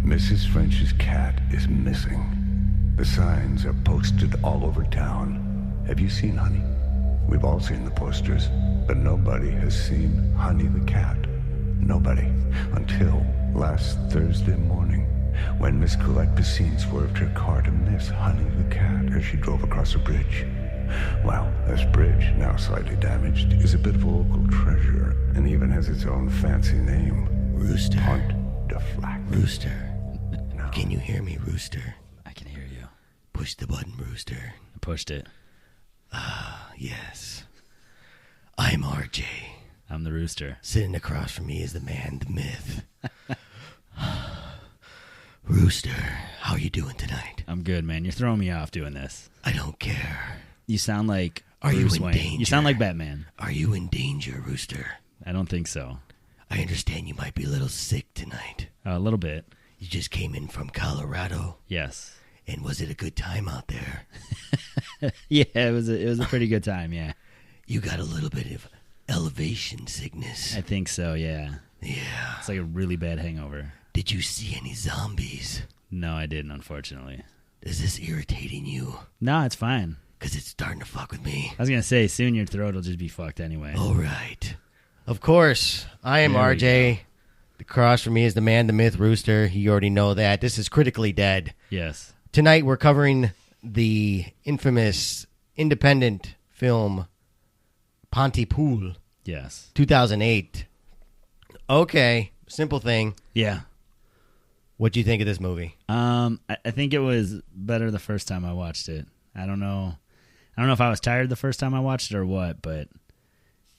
Mrs. French's cat is missing. The signs are posted all over town. Have you seen Honey? We've all seen the posters, but nobody has seen Honey the cat. Nobody. Until last Thursday morning, when Miss Colette Piscine swerved her car to miss Honey the cat as she drove across a bridge. Well, this bridge, now slightly damaged, is a bit of a local treasure and even has its own fancy name. Rooster. Pontypool. Rooster. No. Can you hear me, Rooster? I can hear you. Push the button, Rooster. I pushed it. Ah, yes. I'm RJ. I'm the rooster. Sitting across from me is the man, the myth. Rooster, how are you doing tonight? I'm good, man. You're throwing me off doing this. I don't care. You sound like Are Bruce you in Wayne. danger? You sound like Batman. Are you in danger, Rooster? I don't think so. I understand you might be a little sick tonight. A little bit. You just came in from Colorado. Yes. And was it a good time out there? Yeah, it was a pretty good time, yeah. You got a little bit of elevation sickness. I think so, yeah. Yeah. It's like a really bad hangover. Did you see any zombies? No, I didn't, unfortunately. Is this irritating you? No, it's fine. Because it's starting to fuck with me. I was going to say, soon your throat will just be fucked anyway. All right. Of course, I am There we RJ. Across from me is the man, the myth, Rooster. You already know that. This is Critically Dead. Yes. Tonight we're covering the infamous independent film Pontypool, Yes. 2008. Okay, simple thing. Yeah. What'd you think of this movie? I think it was better the first time I watched it. I don't know if I was tired the first time I watched it or what, but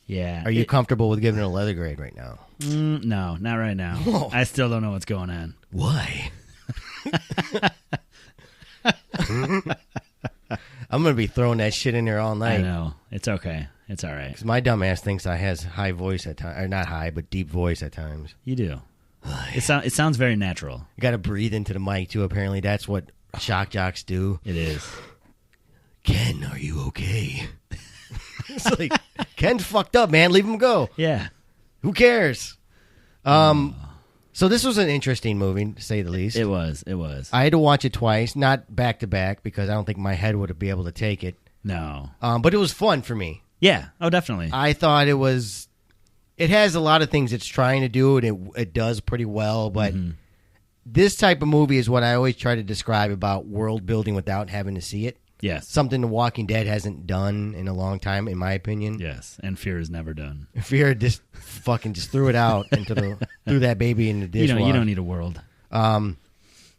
yeah. Are you comfortable with giving it a letter grade right now? No, not right now. Whoa. I still don't know what's going on. Why? I'm going to be throwing that shit in there all night. I know. It's okay. It's all right. Because my dumb ass thinks I has high voice at times. Or not high, but deep voice at times. You do. It sounds very natural. You got to breathe into the mic, too, apparently. That's what shock jocks do. It is. Ken, are you okay? It's like, Ken's fucked up, man. Leave him go. Yeah. Who cares? So this was an interesting movie, to say the least. It was. I had to watch it twice, not back to back, because I don't think my head would be able to take it. No. But it was fun for me. Yeah. Oh, definitely. I thought it was. It has a lot of things it's trying to do, and it does pretty well. But this type of movie is what I always try to describe about world building without having to see it. Yes. Something The Walking Dead hasn't done in a long time, in my opinion. Yes. And Fear is never done. Fear just fucking just threw it out threw that baby in the dishwasher. You don't need a world.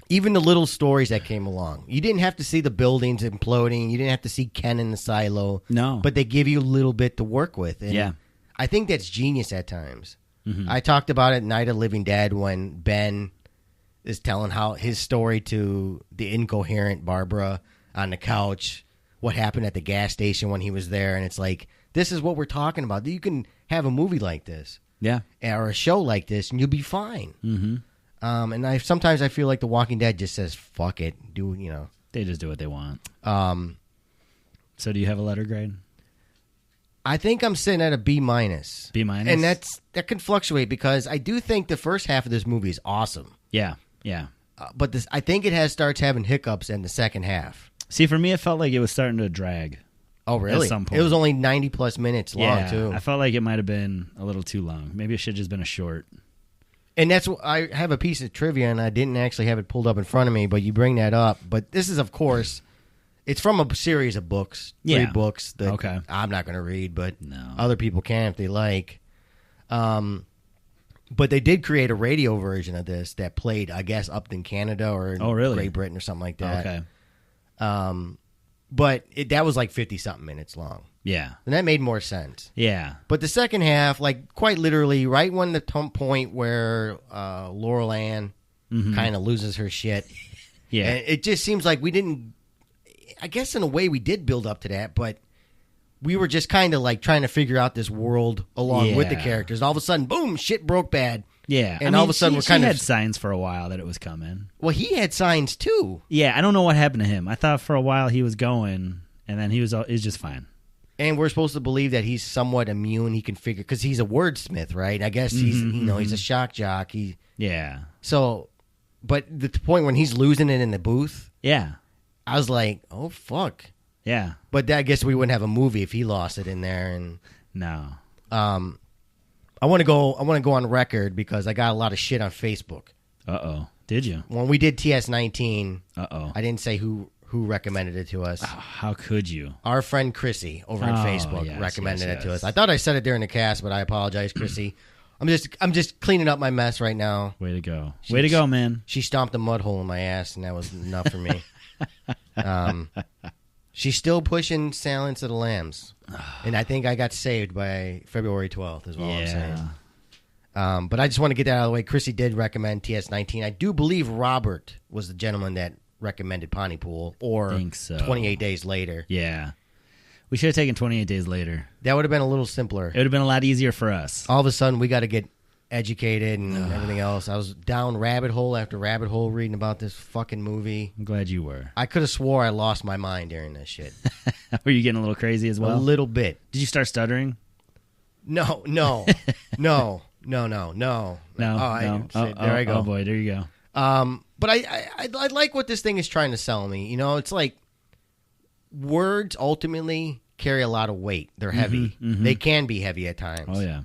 Even the little stories that came along. You didn't have to see the buildings imploding. You didn't have to see Ken in the silo. No. But they give you a little bit to work with. And Yeah. I think that's genius at times. I talked about it Night of Living Dead when Ben is telling how his story to the incoherent Barbara on the couch, what happened at the gas station when he was there. And it's like, this is what we're talking about. You can have a movie like this. Yeah. Or a show like this, and you'll be fine. And sometimes I feel like The Walking Dead just says, fuck it. They just do what they want. So do you have a letter grade? I think I'm sitting at a B-. B-? And that can fluctuate because I do think the first half of this movie is awesome. Yeah. Yeah. But I think it starts having hiccups in the second half. See, for me, it felt like it was starting to drag. Oh, really? At some point. It was only 90-plus minutes long, too. I felt like it might have been a little too long. Maybe it should have just been a short. And that's what I have a piece of trivia, and I didn't actually have it pulled up in front of me, but you bring that up. But this is, of course, it's from a series of books. Yeah. 3 books that Okay. I'm not going to read, but No. other people can if they like. But they did create a radio version of this that played, I guess, up in Canada or in really? Great Britain or something like that. Okay. But that was like 50-something minutes long. Yeah. And that made more sense. Yeah. But the second half, like quite literally, right when the point where Laurel Ann kind of loses her shit. Yeah. And it just seems like we didn't, I guess in a way we did build up to that, but we were just kind of like trying to figure out this world along with the Yeah. characters. All of a sudden, boom, shit broke bad. Yeah. And all of a sudden we're kind she of... had signs for a while that it was coming. Well, he had signs too. Yeah, I don't know what happened to him. I thought for a while he was going, and then he was just fine. And we're supposed to believe that he's somewhat immune. He can figure, because he's a wordsmith, right? I guess he's, he's a shock jock. Yeah. So But the point when he's losing it in the booth, Yeah. I was like, oh fuck. Yeah. But I guess we wouldn't have a movie if he lost it in there. And No. I want to go on record because I got a lot of shit on Facebook. Uh-oh. Did you? When we did TS19, Uh-oh. I didn't say who recommended it to us. Oh, how could you? Our friend Chrissy over on Facebook yes, recommended yes, it to yes. us. I thought I said it during the cast, but I apologize, Chrissy. I'm just cleaning up my mess right now. Way to go. Way to go, man. She stomped a mud hole in my ass, and that was enough for me. She's still pushing Silence of the Lambs, and I think I got saved by February 12th is all I'm saying. But I just want to get that out of the way. Chrissy did recommend TS19. I do believe Robert was the gentleman that recommended Pontypool or Think so. 28 Days Later. Yeah. We should have taken 28 Days Later. That would have been a little simpler. It would have been a lot easier for us. All of a sudden, we got to get educated and everything else. I was down rabbit hole after rabbit hole reading about this fucking movie. I'm glad you were. I could have swore I lost my mind during this shit. Were you getting a little crazy as well? A little bit. Did you start stuttering? No. No. No. Oh, There I go. Oh, boy. There you go. But I like what this thing is trying to sell me. You know, it's like words ultimately carry a lot of weight. They're heavy. Mm-hmm. They can be heavy at times. Oh, yeah.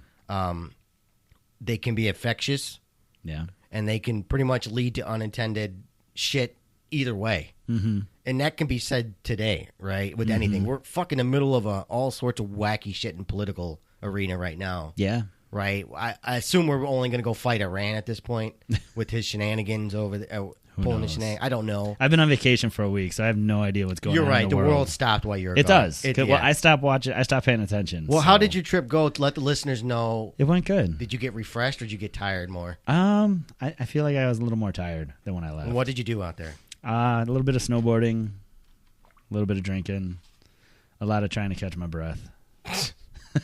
They can be infectious. Yeah. And they can pretty much lead to unintended shit either way. Mm-hmm. And that can be said today, right? With anything. We're fucking in the middle of all sorts of wacky shit in political arena right now. Yeah. Right? I assume we're only going to go fight Iran at this point with his shenanigans over there. Pulling the shenanigans. I don't know. I've been on vacation for a week, so I have no idea what's going You're on. right. In The the world stopped while you were It gone. does. Well, I stopped watching. I stopped paying attention. Well, so. how did your trip go? To let the listeners know. It went good. Did you get refreshed or did you get tired more? I feel like I was a little more tired than when I left. What did you do out there? A little bit of snowboarding, a little bit of drinking, a lot of trying to catch my breath.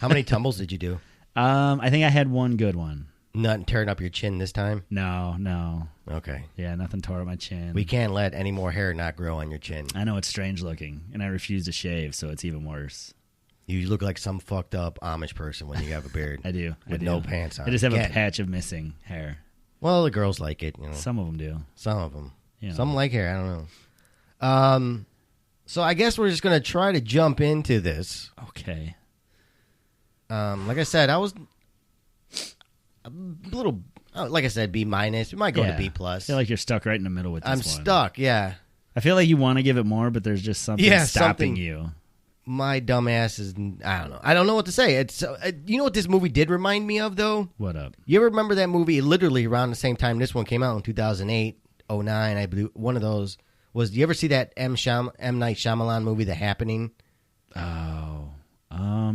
How many tumbles did you do? I think I had one good one. Nothing tearing up your chin this time? No. Okay. Yeah, nothing tore up my chin. We can't let any more hair not grow on your chin. I know it's strange looking, and I refuse to shave, so it's even worse. You look like some fucked up Amish person when you have a beard. I do. With no pants on. I just have a patch of missing hair. Well, the girls like it. You know. Some of them do. Some of them. You know. Some like hair. I don't know. So I guess we're just going to try to jump into this. Okay. Like I said, I was a little, like I said, B minus. We might go to B plus. I feel like you're stuck right in the middle with this one. I'm stuck, yeah. I feel like you want to give it more, but there's just something stopping you. My dumb ass is, I don't know. I don't know what to say. It's you know what this movie did remind me of, though? What up? You ever remember that movie literally around the same time this one came out in 2008, 09, I believe. One of those was, do you ever see that M. Night Shyamalan movie, The Happening? Oh.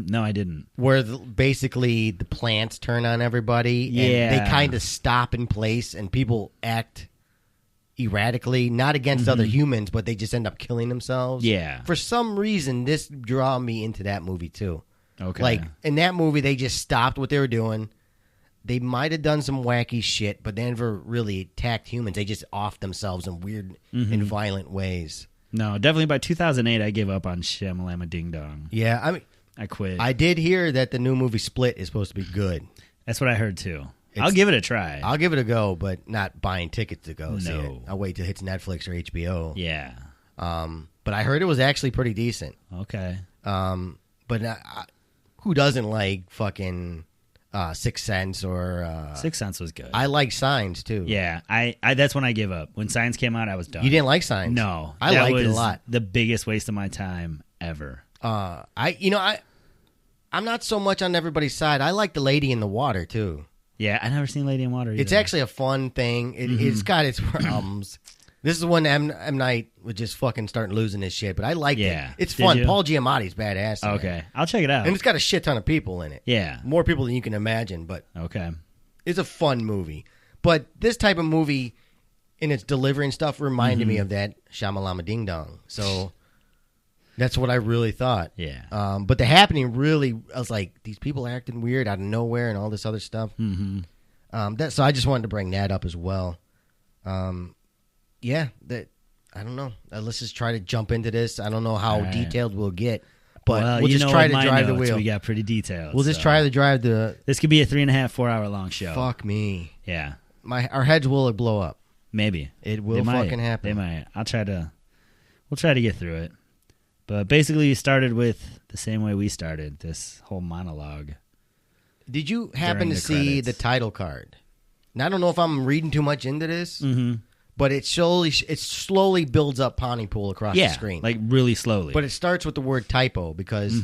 No, I didn't. Where basically the plants turn on everybody. Yeah. And they kind of stop in place and people act erratically, not against other humans, but they just end up killing themselves. Yeah. For some reason, this drew me into that movie too. Okay. Like, in that movie, they just stopped what they were doing. They might have done some wacky shit, but they never really attacked humans. They just offed themselves in weird and violent ways. No, definitely by 2008, I gave up on Shamalama Ding Dong. Yeah, I mean, I quit. I did hear that the new movie Split is supposed to be good. That's what I heard too. I'll give it a try. I'll give it a go, but not buying tickets to go see it. No. I'll wait till it hits Netflix or HBO. Yeah. But I heard it was actually pretty decent. Okay. But who doesn't like fucking Sixth Sense or Sixth Sense was good. I like Signs too. Yeah. I that's when I gave up. When Signs came out, I was done. You didn't like Signs? No. I that liked was it a lot. The biggest waste of my time ever. I'm not so much on everybody's side. I like The Lady in the Water too. Yeah, I never seen Lady in Water either. It's actually a fun thing. It's got its problems. This is when M. Night was just fucking starting losing his shit, but I liked it. It's Did fun. you? Paul Giamatti's badass. in Okay. it. I'll check it out. And it's got a shit ton of people in it. Yeah. More people than you can imagine, but Okay. it's a fun movie. But this type of movie, in its delivery and stuff, reminded me of that Shyamalama Ding Dong. So that's what I really thought. Yeah. But The Happening really, I was like, these people are acting weird out of nowhere and all this other stuff. Mm-hmm. So I just wanted to bring that up as well. Yeah, I don't know. Let's just try to jump into this. I don't know how detailed we'll get, but we'll just try to drive the wheel. We got pretty detailed. We'll just try to drive the. This could be a 3.5, 4 hour long show. Fuck me. Yeah. Our heads will blow up. Maybe. It will fucking happen. They might. We'll try to get through it. But basically, you started with the same way we started, this whole monologue. Did you happen to see the title card? Now, I don't know if I'm reading too much into this, but it slowly builds up Pontypool across the screen. Like really slowly. But it starts with the word typo because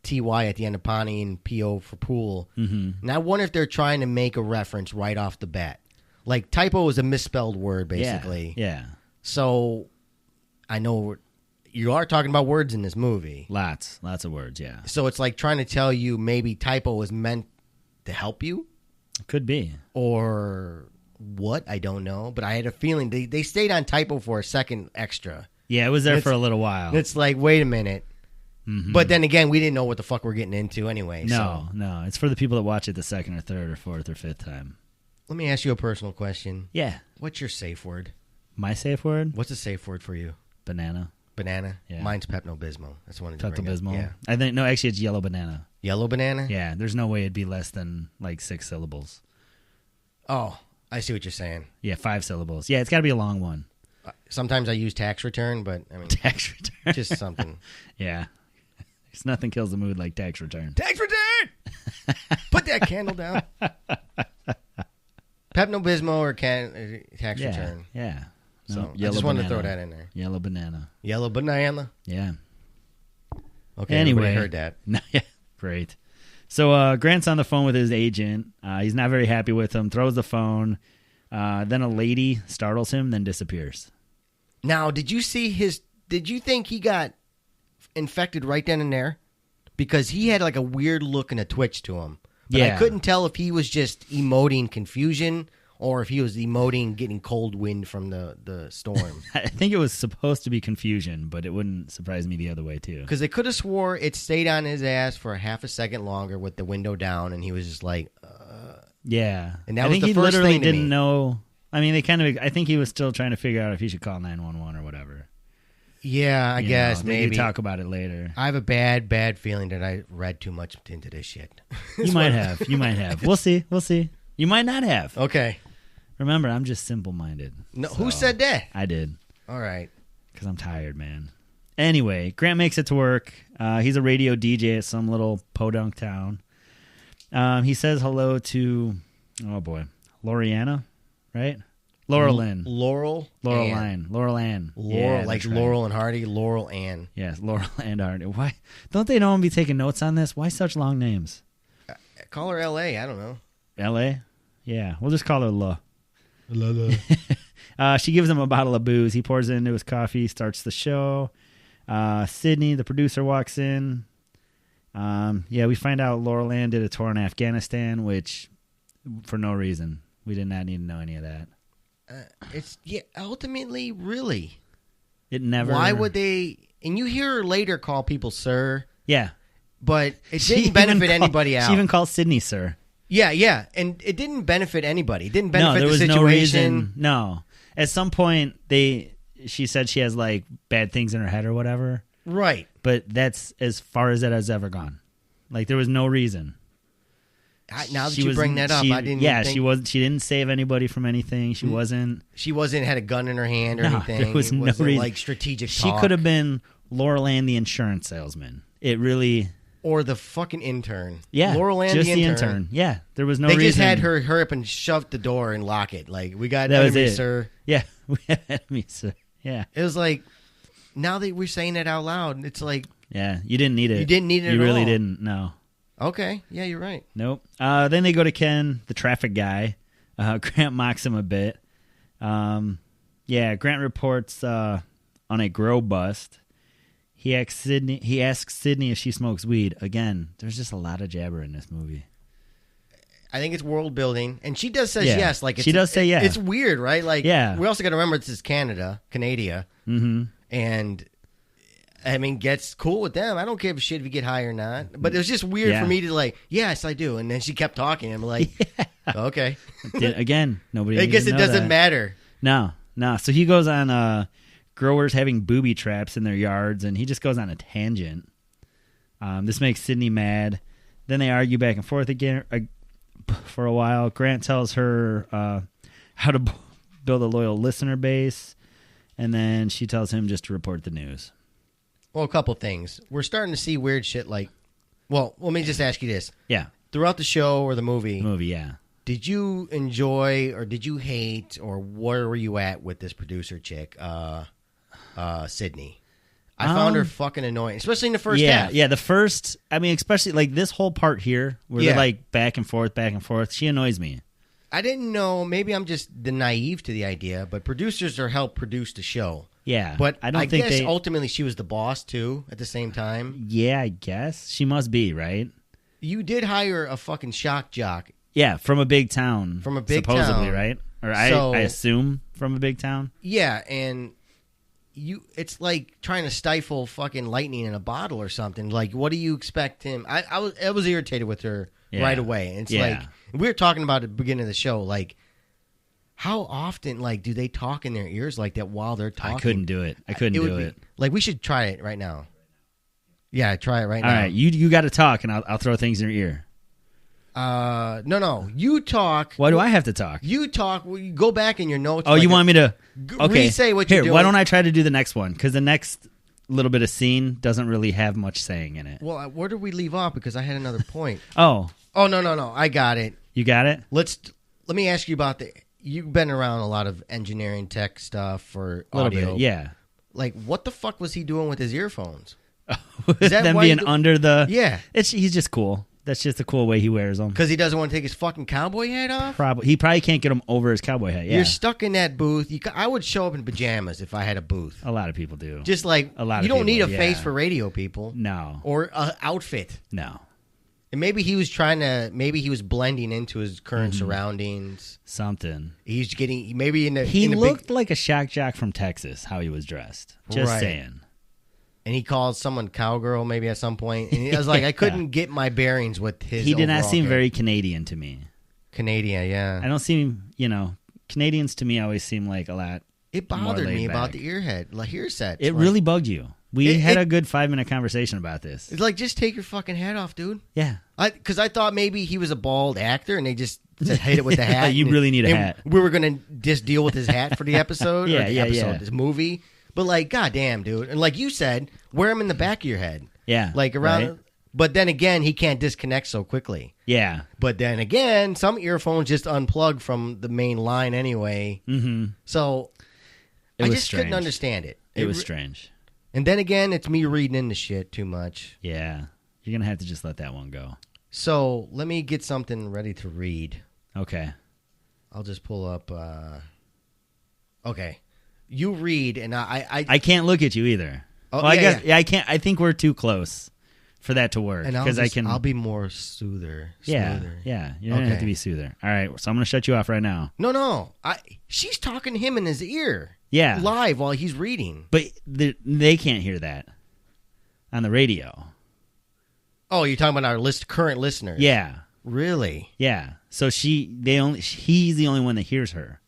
TY at the end of Ponty and PO for pool. And I wonder if they're trying to make a reference right off the bat. Like, typo is a misspelled word, basically. Yeah. So, I know you are talking about words in this movie. Lots of words, yeah. So, it's like trying to tell you maybe typo is meant to help you. Could be. Or what? I don't know. But I had a feeling they stayed on typo for a second extra. Yeah, it was there for a little while. It's like, wait a minute. But then again, we didn't know what the fuck we're getting into anyway. No. It's for the people that watch it the second or third or fourth or fifth time. Let me ask you a personal question. Yeah. What's your safe word? My safe word? What's a safe word for you? Banana. Banana? Yeah. Mine's Pepto-Bismol. That's one. Pepto-Bismol? Yeah. I think, no, actually it's yellow banana. Yellow banana? Yeah, there's no way it'd be less than like 6 syllables. Oh, I see what you're saying. Yeah, 5 syllables. Yeah, it's got to be a long one. Sometimes I use tax return, but I mean... Tax return. Just something. Yeah. There's nothing kills the mood like tax return. Tax return! Put that candle down. Pepto-Bismol or tax return. Yeah. So I just wanted to throw that in there. Yellow banana. Yellow banana? Yeah. Okay, anyway, everybody heard that. Yeah, great. So Grant's on the phone with his agent. He's not very happy with him, throws the phone. Then a lady startles him, then disappears. Now, did you think he got infected right then and there? Because he had like a weird look and a twitch to him. But I couldn't tell if he was just emoting confusion or if he was emoting getting cold wind from the storm. I think it was supposed to be confusion, but it wouldn't surprise me the other way, too. Because they could have swore it stayed on his ass for a half a second longer with the window down, and he was just like, Yeah. And that I was think the he first literally thing to didn't me. know. I mean, I think he was still trying to figure out if he should call 911 or whatever. Yeah, I guess maybe. We talk about it later. I have a bad feeling that I read too much into this shit. You might have. We'll see. You might not have. Okay. Remember, I'm just simple-minded. No, so who said that? I did. All right. Because I'm tired, man. Anyway, Grant makes it to work. He's a radio DJ at some little podunk town. He says hello to, Loriana, right? Laurel Ann. Laurel Ann. Yeah, like right. Laurel and Hardy, Laurel Ann. Yes, Laurel and Hardy. Why don't they know and be taking notes on this? Why such long names? Call her L.A. I don't know. L.A.? Yeah, we'll just call her La. She gives him a bottle of booze. He pours it into his coffee, starts the show. Sydney, the producer, walks in. We find out Laurel Ann did a tour in Afghanistan, which, for no reason. We did not need to know any of that. Ultimately, really. It never... Why would they... And you hear her later call people sir. Yeah. But it didn't benefit anybody out. She even called Sydney sir. Yeah. And it didn't benefit anybody. It didn't benefit the situation. No reason. No. At some point, she said she has, like, bad things in her head or whatever. Right. But that's as far as that has ever gone. Like, there was no reason. Now that you bring that up, I didn't. Yeah, she didn't save anybody from anything. She wasn't had a gun in her hand or anything. There was no reason. Like strategic talk. She could have been Laurel Ann, the insurance salesman. It really, or the fucking intern. Yeah, Laurel Ann, just the intern. Yeah, there was no reason. They just had her hurry up and shove the door and lock it. Like, we got that enemies, sir. Yeah, we have enemies, sir. Yeah, it was like, now that we're saying it out loud, it's like, yeah, you didn't need it. You didn't need it. You at really all. didn't. No. Okay. Yeah, you're right. Nope. Then they go to Ken, the traffic guy. Grant mocks him a bit. Grant reports on a grow bust. He asks Sydney if she smokes weed. Again, there's just a lot of jabber in this movie. I think it's world building, and she does say yes. Like, she does say yes. It's weird, right? Like, yeah. We also got to remember this is Canadia, and I mean, gets cool with them. I don't give a shit if you get high or not. But it was just weird for me to like, yes, I do. And then she kept talking. I'm like, okay. Again, nobody. I guess it doesn't matter. No. So he goes on growers having booby traps in their yards, and he just goes on a tangent. This makes Sydney mad. Then they argue back and forth again for a while. Grant tells her how to build a loyal listener base, and then she tells him just to report the news. Well, a couple things. We're starting to see weird shit like... Well, let me just ask you this. Yeah. Throughout the show or the movie... Yeah. Did you enjoy or did you hate or where were you at with this producer chick, Sydney? I found her fucking annoying, especially in the first half. Yeah, the first... I mean, especially like this whole part here where they're like back and forth. She annoys me. I didn't know. Maybe I'm just the naive to the idea, but producers are help produce the show. Yeah. But I don't think guess ultimately she was the boss too at the same time. Yeah, I guess. She must be, right? You did hire a fucking shock jock. Yeah, from a big town. From a big supposedly, town. Right? Or So, I assume from a big town. Yeah, and it's like trying to stifle fucking lightning in a bottle or something. Like, what do you expect him? I was irritated with her right away. And it's like, we were talking about at the beginning of the show, like, how often, like, do they talk in their ears like that while they're talking? I couldn't do it. I couldn't do it. Like, we should try it right now. Yeah, try it right now. All right, you got to talk, and I'll throw things in your ear. No. You talk. Why do I have to talk? You talk. You go back in your notes. Oh, you want me to? Okay. Re-say what you're doing. Why don't I try to do the next one? Because the next little bit of scene doesn't really have much saying in it. Well, where did we leave off? Because I had another point. Oh, no. I got it. You got it? Let me ask you about you've been around a lot of engineering tech stuff for audio. Little bit, yeah. Like, what the fuck was he doing with his earphones? Is that them being under the... Yeah. He's just cool. That's just the cool way he wears them. Because he doesn't want to take his fucking cowboy hat off? He probably can't get them over his cowboy hat, yeah. You're stuck in that booth. I would show up in pajamas if I had a booth. A lot of people do. Just like, a lot you of don't need a people, face for radio people. No. Or an outfit. No. And maybe he was blending into his current surroundings. Something. He's getting, maybe He looked like a shock jock from Texas, how he was dressed. Just saying. And he called someone cowgirl maybe at some point. And I was like, I couldn't get my bearings with his He did not seem hair. very Canadian to me. Canadian, yeah. I don't seem, Canadians to me always seem like a lot. It bothered me back. about the ear sets. It really bugged you. We had a good 5-minute conversation about this. It's like, just take your fucking hat off, dude. Yeah. Because I thought maybe he was a bald actor and they just hit it with the hat. You really need a hat. We were going to just deal with his hat for the episode. This movie. But like, goddamn, dude. And like you said, wear him in the back of your head. Yeah. Like around. Right? But then again, he can't disconnect so quickly. Yeah. But then again, some earphones just unplug from the main line anyway. Mm-hmm. So I just couldn't understand it. It was strange. And then again, it's me reading into shit too much. Yeah. You're going to have to just let that one go. So let me get something ready to read. Okay. I'll just pull up. Okay. You read, and I can't look at you either. Oh, well, I guess I can't. I think we're too close for that to work. And I'll be more smoother. Yeah. You're gonna have to be soother. All right, so I'm gonna shut you off right now. No. She's talking to him in his ear. Yeah, live while he's reading. But they can't hear that on the radio. Oh, you're talking about our current listeners? Yeah. Really? Yeah. So he's the only one that hears her.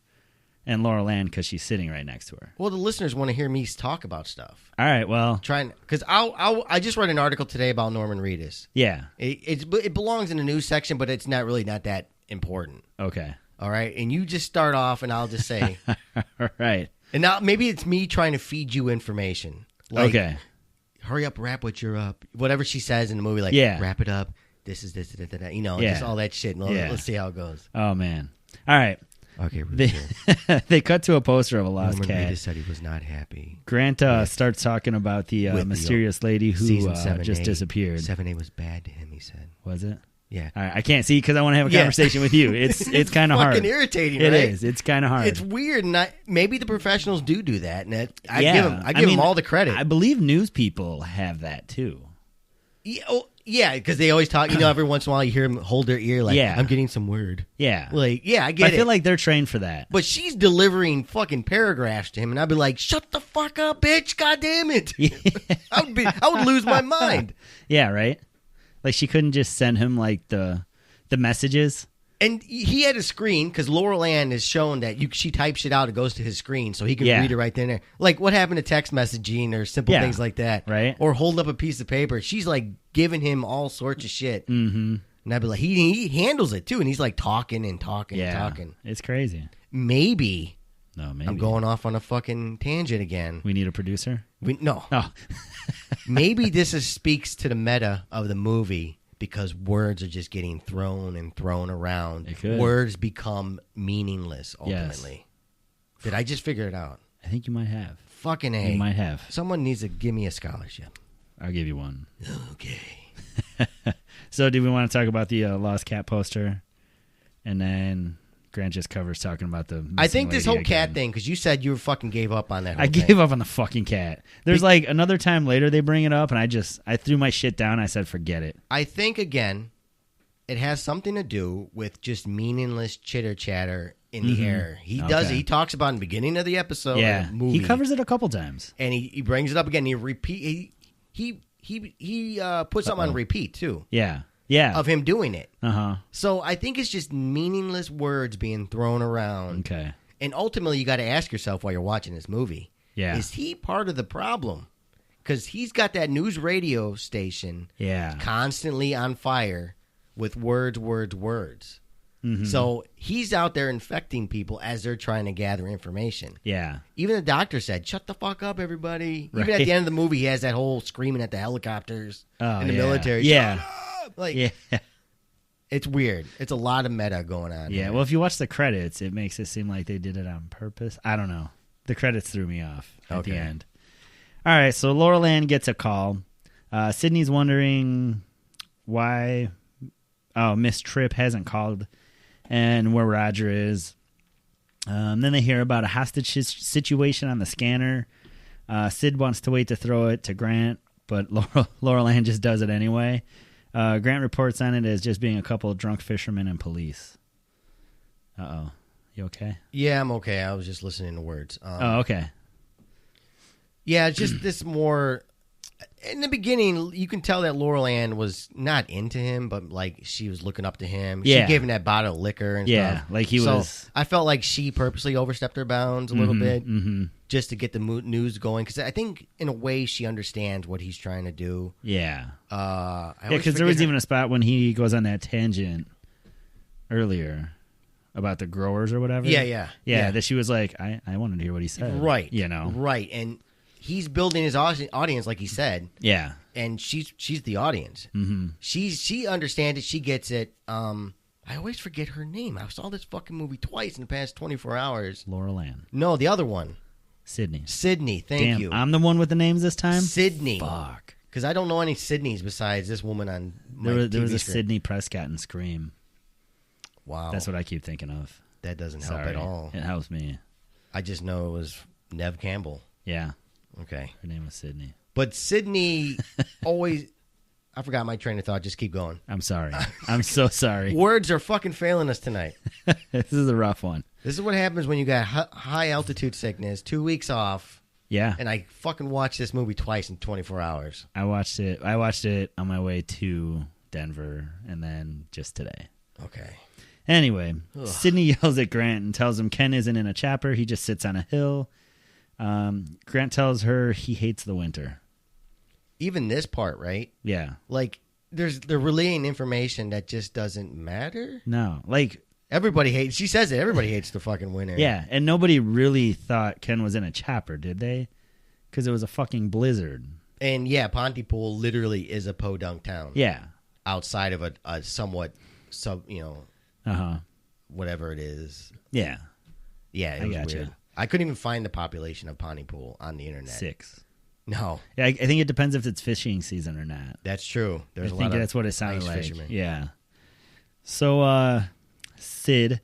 And Laura Land, because she's sitting right next to her. Well, the listeners want to hear me talk about stuff. All right, well, because I just read an article today about Norman Reedus. Yeah, it belongs in the news section, but it's not that important. Okay, all right, and you just start off, and I'll just say, all right, and now maybe it's me trying to feed you information. Like, okay, hurry up, wrap what you're up. Whatever she says in the movie, like, wrap it up. This is this, just all that shit. Let's see how it goes. Oh man, all right. Okay, they cut to a poster of a lost Norman cat. Reedus said he was not happy. Grant starts talking about the mysterious lady who just disappeared. 7A was bad to him, he said. Was it? Yeah. All right, I can't see because I want to have a conversation with you. It's kind of hard. It's fucking irritating, right? It is. It's kind of hard. It's weird, and maybe the professionals do that. And I give them all the credit. I believe news people have that too. Yeah, because they always talk. Every once in a while you hear them hold their ear like, I'm getting some word. Yeah. Like, I get it. I feel like they're trained for that. But she's delivering fucking paragraphs to him, and I'd be like, shut the fuck up, bitch. God damn it. I would lose my mind. Yeah, right? Like she couldn't just send him like the messages. And he had a screen because Laura Land has shown that she types it out, it goes to his screen, so he can read it right then and there. Like what happened to text messaging or simple things like that, right? Or hold up a piece of paper. She's like giving him all sorts of shit, and I'd be like, he handles it too, and he's like talking and talking and talking. It's crazy. Maybe No, maybe. I'm going off on a fucking tangent again. We need a producer? No. Oh. Maybe this speaks to the meta of the movie because words are just getting thrown and thrown around. It could. Words become meaningless ultimately. Yes. Did I just figure it out? I think you might have. Fucking A. You might have. Someone needs to give me a scholarship. I'll give you one. Okay. So do we want to talk about the Lost Cat poster? And then Grant just covers talking about the I think this whole again. cat thing, because you said you fucking gave up on that whole I thing. gave up on the fucking cat. There's like another time later they bring it up, and I threw my shit down. I said, forget it. I think, again, it has something to do with just meaningless chitter-chatter in the air. He talks about in the beginning of the episode. Yeah, the movie, he covers it a couple times. and he brings it up again. He puts something on repeat, too. Yeah. Yeah. Of him doing it. Uh-huh. So I think it's just meaningless words being thrown around. Okay. And ultimately, you got to ask yourself while you're watching this movie, Yeah. is he part of the problem? Because he's got that news radio station Yeah. constantly on fire with words. Mm-hmm. So he's out there infecting people as they're trying to gather information. Yeah. Even the doctor said, shut the fuck up, everybody. Right. Even at the end of the movie, he has that whole screaming at the helicopters in the yeah. military. Yeah. Shut up! Like, Yeah. it's weird. It's a lot of meta going on. Yeah. here. Well, if you watch the credits, it makes it seem like they did it on purpose. I don't know. The credits threw me off at the end. All right. So Laurel Ann gets a call. Sydney's wondering why Miss Tripp hasn't called and where Roger is. Then they hear about a hostage situation on the scanner. Sid wants to wait to throw it to Grant, but Laurel Ann just does it anyway. Grant reports on it as just being a couple of drunk fishermen and police. Uh-oh. You okay? Yeah, I'm okay. I was just listening to words. Okay. Yeah, it's just this more... In the beginning, you can tell that Laurel Ann was not into him, but like she was looking up to him. Yeah. She gave him that bottle of liquor and Yeah, stuff. like he So was... I felt like she purposely overstepped her bounds a little bit Mm-hmm. just to get the news going. Because I think, in a way, she understands what he's trying to do. Yeah. I Yeah, always because there forget was her- even a spot when he goes on that tangent earlier about the growers or whatever. Yeah. That she was like, I wanted to hear what he said. Right. You know? Right. And he's building his audience, like he said. Yeah. And she's the audience. Mm-hmm. She understands it. She gets it. I always forget her name. I saw this fucking movie twice in the past 24 hours. Laurel Ann. No, the other one. Sydney. Sydney. Thank Damn, you. I'm the one with the names this time? Sydney. Fuck. Because I don't know any Sydneys besides this woman on my There was TV a script. Sydney Prescott in Scream. Wow. That's what I keep thinking of. That doesn't help Sorry. at all. It helps me. I just know it was Nev Campbell. Yeah. Okay. Her name was Sydney. But Sydney always... I forgot my train of thought. Just keep going. I'm sorry. I'm so sorry. Words are fucking failing us tonight. This is a rough one. This is what happens when you got high altitude sickness, 2 weeks off, Yeah. and I fucking watched this movie twice in 24 hours. I watched it on my way to Denver and then just today. Okay. Anyway, Ugh. Sydney yells at Grant and tells him Ken isn't in a chopper. He just sits on a hill. Grant tells her he hates the winter. Even this part, right? Yeah. Like, they're relaying information that just doesn't matter. No. Like, Everybody hates. She says it. Everybody hates the fucking winter. yeah. And nobody really thought Ken was in a chopper, did they? Because it was a fucking blizzard. And yeah, Pontypool literally is a podunk town. Yeah. Outside of a somewhat Uh-huh. whatever it is. Yeah. Yeah, it I was gotcha. weird. I couldn't even find the population of Pontypool on the internet. 6. No, Yeah, I think it depends if it's fishing season or not. that's true. There's I a think lot of that's what it sounded ice like. fishermen. Yeah. So Sid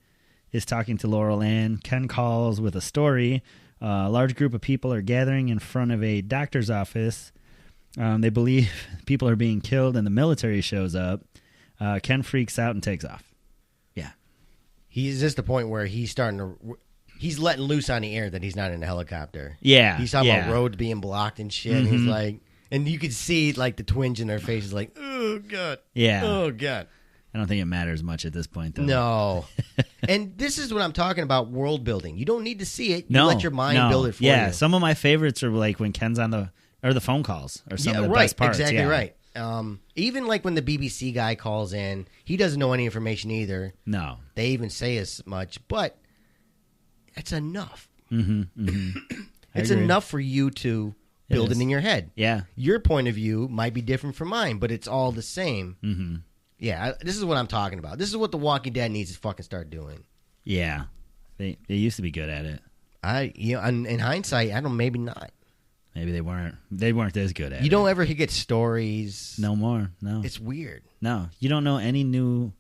is talking to Laurel Ann. Ken calls with a story. A large group of people are gathering in front of a doctor's office. They believe people are being killed, and the military shows up. Ken freaks out and takes off. Yeah. He's just the point where he's letting loose on the air that he's not in a helicopter. Yeah. He's talking yeah. about roads being blocked and shit. And he's like, and you could see like the twinge in their faces, like, oh god, Yeah. oh god. I don't think it matters much at this point, though. No. And this is what I'm talking about, world building. You don't need to see it. You No. let your mind no. build it for yeah. you. Some of my favorites are like when Ken's on the phone calls or some of the right, best parts. exactly yeah. right. Even like when the BBC guy calls in, he doesn't know any information either. No. They even say as much, but it's enough. It's enough for you to build it in your head. Yeah. Your point of view might be different from mine, but it's all the same. Mm-hmm. Yeah, this is what I'm talking about. This is what The Walking Dead needs to fucking start doing. Yeah. They used to be good at it. In hindsight, I don't. Maybe not. Maybe they weren't. They weren't as good at it. You don't ever get stories. No more. No. It's weird. No, you don't know any new.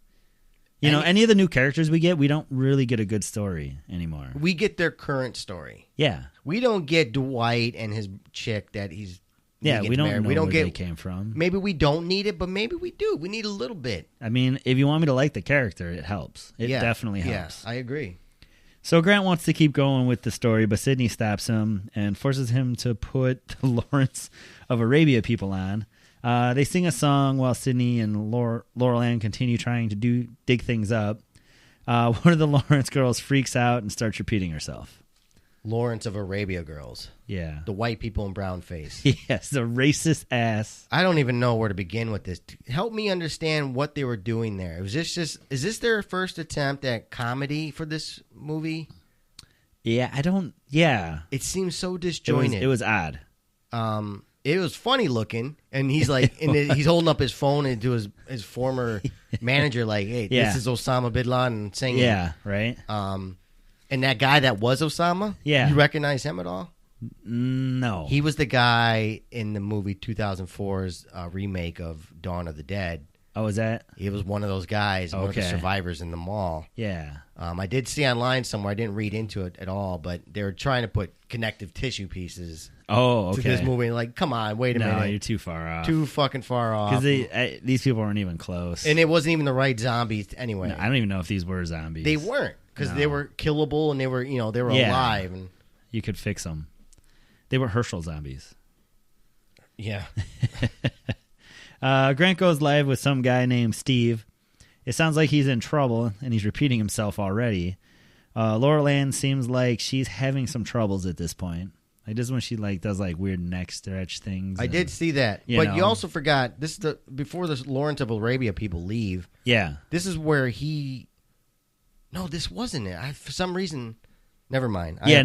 Any of the new characters we get, we don't really get a good story anymore. We get their current story. Yeah. We don't get Dwight and his chick that he's. Yeah, we don't know where they came from. Maybe we don't need it, but maybe we do. We need a little bit. I mean, if you want me to like the character, it helps. It definitely helps. Yeah, I agree. So Grant wants to keep going with the story, but Sydney stops him and forces him to put the Lawrence of Arabia people on. They sing a song while Sydney and Laurel Ann continue trying to dig things up. One of the Lawrence girls freaks out and starts repeating herself. Lawrence of Arabia girls. Yeah. The white people in brown face. Yes, the racist ass. I don't even know where to begin with this. Help me understand what they were doing there. Is this their first attempt at comedy for this movie? Yeah, It seems so disjointed. It was odd. It was funny looking, and he's like, he's holding up his phone and to his former manager, like, "Hey, this is Osama bin Laden singing." Yeah, right. And that guy that was Osama, you recognize him at all? No. He was the guy in the movie 2004's remake of Dawn of the Dead. Oh, is that? He was one of those guys, one of the survivors in the mall. Yeah. I did see online somewhere, I didn't read into it at all, but they were trying to put connective tissue pieces to this movie. Like, come on, wait a minute. No, you're too far off. Too fucking far off. Because these people weren't even close. And it wasn't even the right zombies anyway. No, I don't even know if these were zombies. They weren't, because they were killable and they were, they were alive. And you could fix them. They were Herschel zombies. Yeah. Grant goes live with some guy named Steve. It sounds like he's in trouble, and he's repeating himself already. Laurel Ann seems like she's having some troubles at this point. Like, this is when she does weird neck stretch things. I did see that, but you also forgot this is before the Lawrence of Arabia people leave. Yeah, this is where he. No, this wasn't it. For some reason. Never mind. I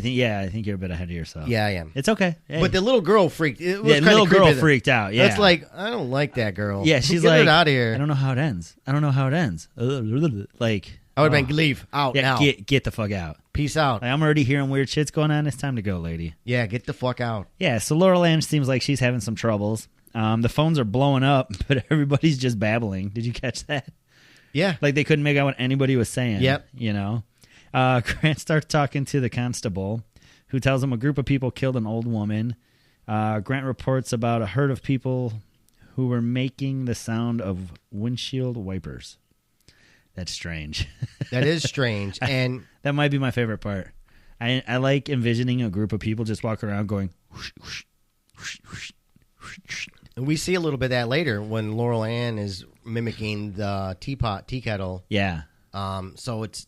think you're a bit ahead of yourself. Yeah, I am. It's okay. Hey. But the little girl freaked. It was the little girl freaked out. Yeah, that's like, I don't like that girl. Yeah, she's Get like, her out of here. I don't know how it ends. Like, I would have been leave out now. Get the fuck out. Peace out. I'm already hearing weird shit's going on. It's time to go, lady. Yeah, get the fuck out. Yeah. So Laurel Ann seems like she's having some troubles. The phones are blowing up, but everybody's just babbling. Did you catch that? Yeah. Like they couldn't make out what anybody was saying. Yep. Grant starts talking to the constable, who tells him a group of people killed an old woman. Grant reports about a herd of people who were making the sound of windshield wipers. That's strange. That is strange. And that might be my favorite part. I like envisioning a group of people just walking around going whoosh, whoosh, whoosh, whoosh, whoosh, whoosh. And we see a little bit of that later when Laurel Ann is mimicking the tea kettle. Yeah. So it's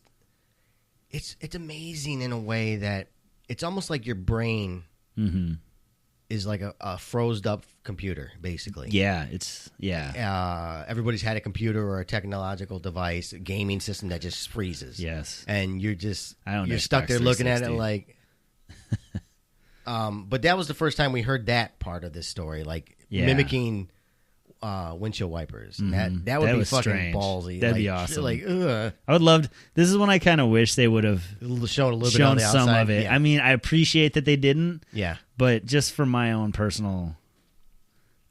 amazing in a way that it's almost like your brain is like a froze up computer, basically. Yeah, everybody's had a computer or a technological device, a gaming system that just freezes. Yes. And you're stuck there looking at it like. But that was the first time we heard that part of this story, mimicking windshield wipers. Mm-hmm. That would be fucking strange. Ballsy. That'd be awesome. Ugh. I would love. This is when I kind of wish they would have shown a little bit on the some outside. of it. Yeah. I mean, I appreciate that they didn't. Yeah. But just for my own personal,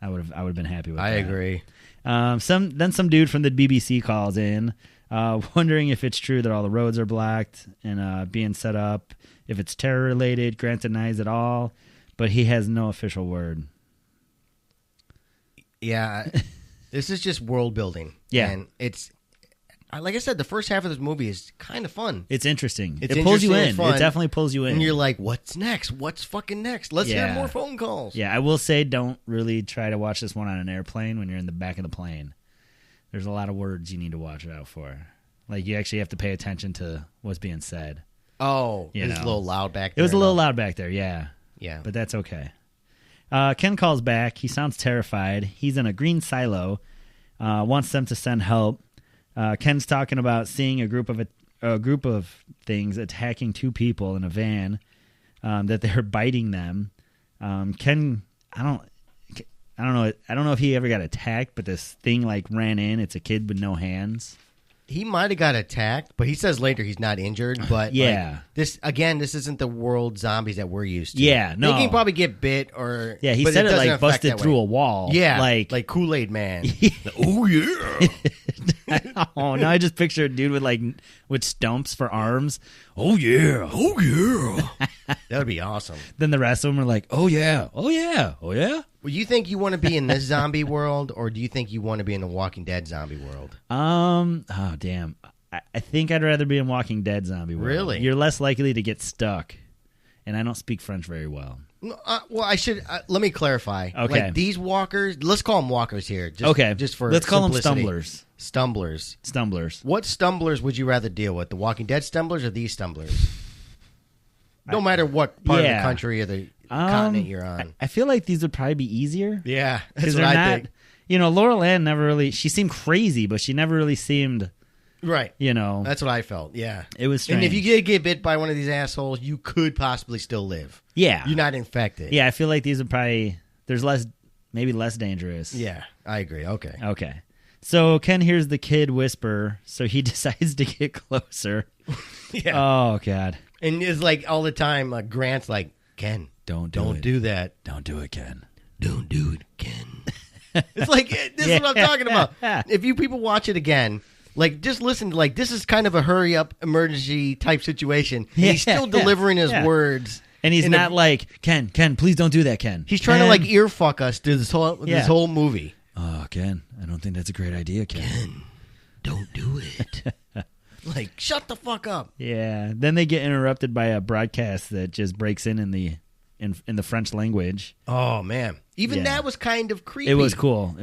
I would have been happy with that. I agree. Some dude from the BBC calls in, wondering if it's true that all the roads are blocked and being set up. If it's terror related, Grant denies it all, but he has no official word. Yeah, this is just world building. Yeah, and it's like I said, the first half of this movie is kind of fun. It's interesting. It pulls you in. It definitely pulls you in. And you're like, what's next? What's fucking next? Let's hear more phone calls. Yeah, I will say, don't really try to watch this one on an airplane when you're in the back of the plane. There's a lot of words you need to watch out for. Like, you actually have to pay attention to what's being said. Oh, it was a little loud back there. It was a little loud back there, yeah. Yeah. But that's okay. Ken calls back. He sounds terrified. He's in a green silo, wants them to send help. Ken's talking about seeing a group of a group of things attacking two people in a van, that they're biting them. Ken, I don't know if he ever got attacked, but this thing like ran in. It's a kid with no hands. He might have got attacked, but he says later he's not injured. But yeah, this isn't the world zombies that we're used to. Yeah, no, they can probably get bit or he said it like busted through a wall. Yeah, like Kool-Aid Man. Oh, yeah. Oh, now I just picture a dude with stumps for arms. Oh, yeah. Oh, yeah. That would be awesome. Then the rest of them are like, oh yeah, oh yeah, oh yeah. Well, you think you want to be in this zombie world, or do you think you want to be in the Walking Dead zombie world? Oh damn. I think I'd rather be in Walking Dead zombie world. Really? You're less likely to get stuck, and I don't speak French very well. Well, I should let me clarify. Okay. Like these walkers, let's call them walkers here. Just for let's call simplicity. them stumblers. Stumblers. What stumblers would you rather deal with? The Walking Dead stumblers or these stumblers? No matter what part of the country or the continent you're on. I feel like these would probably be easier. Yeah, that's what what I think. Laurel Ann never really. She seemed crazy, but she never really seemed. Right. That's what I felt. Yeah. It was strange. And if you did get bit by one of these assholes, you could possibly still live. Yeah. You're not infected. Yeah, I feel like these would probably. There's maybe less dangerous. Yeah, I agree. Okay. So Ken hears the kid whisper, so he decides to get closer. Yeah. Oh God. And it's like all the time, Grant's like, Ken, don't do that. Don't do it, Ken. Don't do it, Ken. It's like, this is what I'm talking about. If you people watch it again, like, just listen, like, this is kind of a hurry-up emergency type situation. And he's still delivering his words. And he's not like, Ken, please don't do that, Ken. He's trying to, like, ear fuck us through this whole movie. Oh, Ken, I don't think that's a great idea, Ken. Ken, don't do it. Like, shut the fuck up. Yeah. Then they get interrupted by a broadcast that just breaks in the French language. Oh man, even that was kind of creepy. It was cool.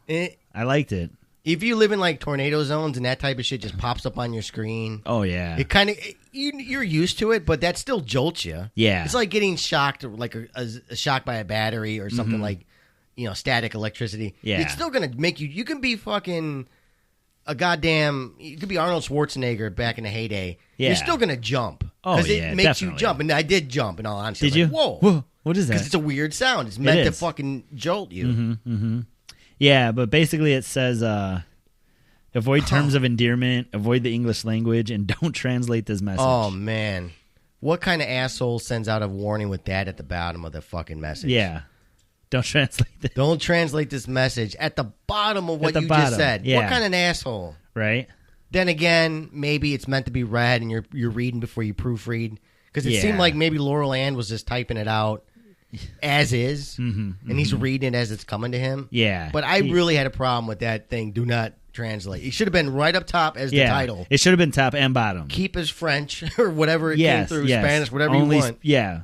I liked it. If you live in like tornado zones and that type of shit just pops up on your screen, oh yeah, it kind of you're used to it, but that still jolts you. Yeah, it's like getting shocked, like a shock by a battery or something like static electricity. Yeah, it's still gonna make you. You can be fucking. You could be Arnold Schwarzenegger back in the heyday. Yeah. You're still going to jump. Oh, Because yeah, it makes definitely. you jump. And I did jump, in all honesty. Did you? Like, whoa. What is that? Because it's a weird sound. It's meant to is. fucking jolt you. Mm-hmm. Yeah, but basically it says, avoid terms of endearment, avoid the English language, and don't translate this message. Oh, man. What kind of asshole sends out a warning with that at the bottom of the fucking message? Yeah. Don't translate this. Don't translate this message at the bottom of what you just said. Yeah. What kind of an asshole? Right? Then again, maybe it's meant to be read and you're reading before you proofread. Because it seemed like maybe Laurel Ann was just typing it out as is, and he's reading it as it's coming to him. Yeah. But I really had a problem with that thing, do not translate. It should have been right up top as the title. It should have been top and bottom. Keep as French or whatever it came through, Spanish, whatever only, you want. Yeah.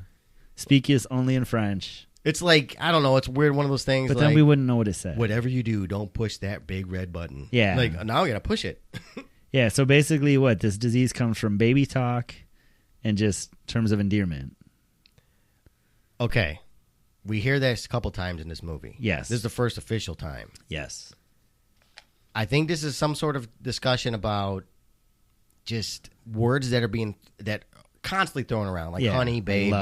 Speak is only in French. It's like, I don't know, it's weird, one of those things. But like, then we wouldn't know what it said. Whatever you do, don't push that big red button. Yeah. Like, now I got to push it. Yeah, so basically this disease comes from baby talk and just terms of endearment. Okay. We hear this a couple times in this movie. Yes. This is the first official time. Yes. I think this is some sort of discussion about just words that are constantly thrown around, like honey, babe,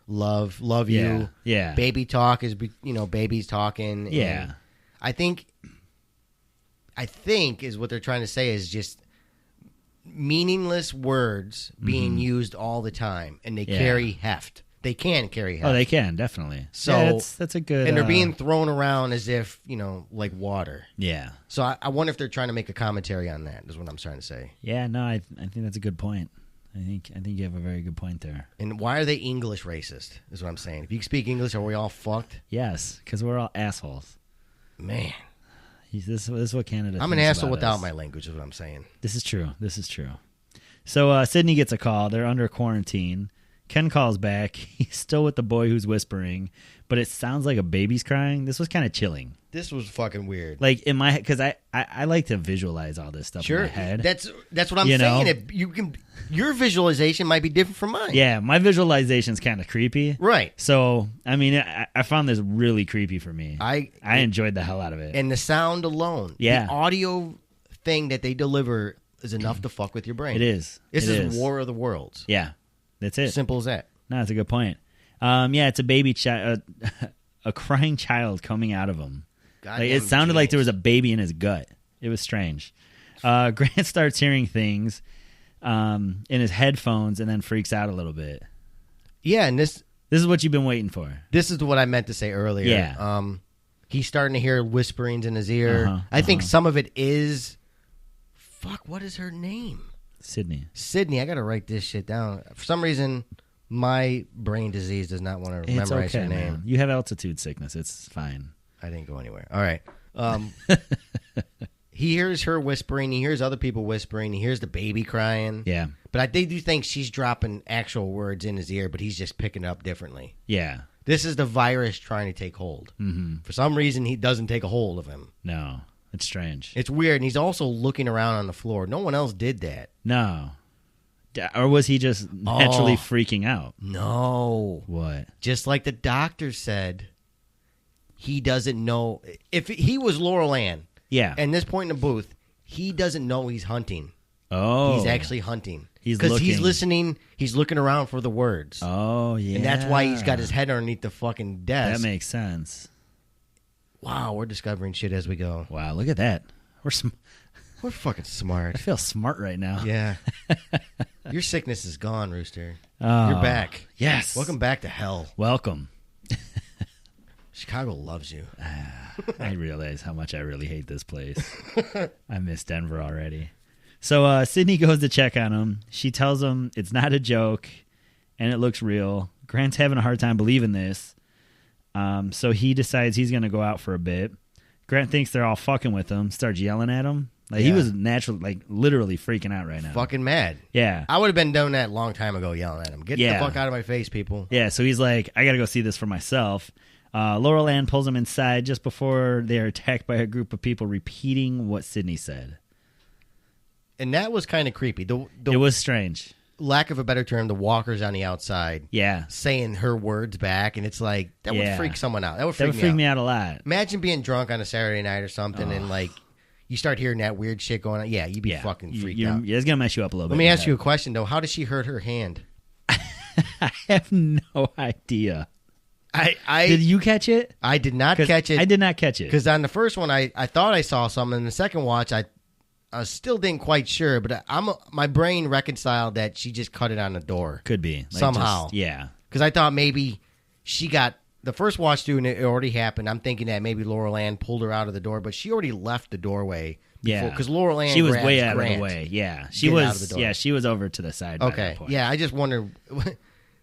love you. Yeah. Baby talk is, babies talking. Yeah. And I think is what they're trying to say is just meaningless words being used all the time, and they carry heft. They can carry heft. Oh, they can, definitely. So that's a good... And they're being thrown around as if, like water. Yeah. So I wonder if they're trying to make a commentary on that, is what I'm trying to say. Yeah, no, I think that's a good point. I think you have a very good point there. And why are they English racist, is what I'm saying. If you speak English, are we all fucked? Yes, because we're all assholes. Man. This is what Canada I'm an thinks asshole about without us. my language, is what I'm saying. This is true. So Sydney gets a call. They're under quarantine. Ken calls back. He's still with the boy who's whispering, but it sounds like a baby's crying. This was kind of chilling. This was fucking weird. Like in my head, because I like to visualize all this stuff in my head. That's what I'm saying. Your visualization might be different from mine. Yeah, my visualization's kind of creepy. Right. So, I mean, I found this really creepy for me. I enjoyed the hell out of it. And the sound alone. Yeah. The audio thing that they deliver is enough to fuck with your brain. It is. This It is is. War of the Worlds. Yeah, that's it. Simple as that. No, that's a good point. Yeah, it's a baby child, a crying child coming out of him. Like, it sounded like there was a baby in his gut. It was strange. Grant starts hearing things in his headphones and then freaks out a little bit. Yeah, and this is what you've been waiting for. This is what I meant to say earlier. Yeah. He's starting to hear whisperings in his ear. I think some of it is... Fuck, what is her name? Sydney. I got to write this shit down. For some reason, my brain disease does not want to memorize her name. Man. You have altitude sickness. It's fine. I didn't go anywhere. All right. He hears her whispering. He hears other people whispering. He hears the baby crying. Yeah. But I do think she's dropping actual words in his ear, but he's just picking it up differently. Yeah. This is the virus trying to take hold. Mm-hmm. For some reason, he doesn't take a hold of him. No. It's strange. It's weird, and he's also looking around on the floor. No one else did that. No. Or was he just naturally freaking out? No. What? Just like the doctor said, he doesn't know. If he was Laurel Ann, and this point in the booth, he doesn't know he's hunting. Oh. He's actually hunting. Because he's listening, he's looking around for the words. Oh, yeah. And that's why he's got his head underneath the fucking desk. That makes sense. Wow, we're discovering shit as we go. Wow, look at that. We're fucking smart. I feel smart right now. Yeah. Your sickness is gone, Rooster. Oh, you're back. Yes. Welcome back to hell. Welcome. Chicago loves you. I realize how much I really hate this place. I miss Denver already. So Sydney goes to check on him. She tells him it's not a joke and it looks real. Grant's having a hard time believing this. So he decides he's going to go out for a bit. Grant thinks they're all fucking with him, starts yelling at him. Like he was literally freaking out right now. Fucking mad. Yeah. I would have been doing that a long time ago, yelling at him. Get the fuck out of my face, people. Yeah, so he's like, I got to go see this for myself. Laurel Ann pulls him inside just before they are attacked by a group of people repeating what Sydney said. And that was kind of creepy. It was strange. Lack of a better term, the walkers on the outside. Yeah. Saying her words back, and it's like, that would freak someone out. That would freak me out a lot. Imagine being drunk on a Saturday night or something, and like, you start hearing that weird shit going on. Yeah, you'd be fucking freaked out. It's going to mess you up a little bit. Let me ask you a question, though. How did she hurt her hand? I have no idea. I did you catch it? I did not catch it. I did not catch it. Because on the first one, I thought I saw something. In the second watch, I still didn't quite sure, but my brain reconciled that she just cut it on the door. Could be. Somehow. Yeah. Because I thought maybe she got... The first watch through, and it already happened. I'm thinking that maybe Laurel Ann pulled her out of the door, but she already left the doorway. Yeah. Because Laurel Ann she was way out Grant of the way. Yeah. She was over to the side by that point. Yeah, I just wonder...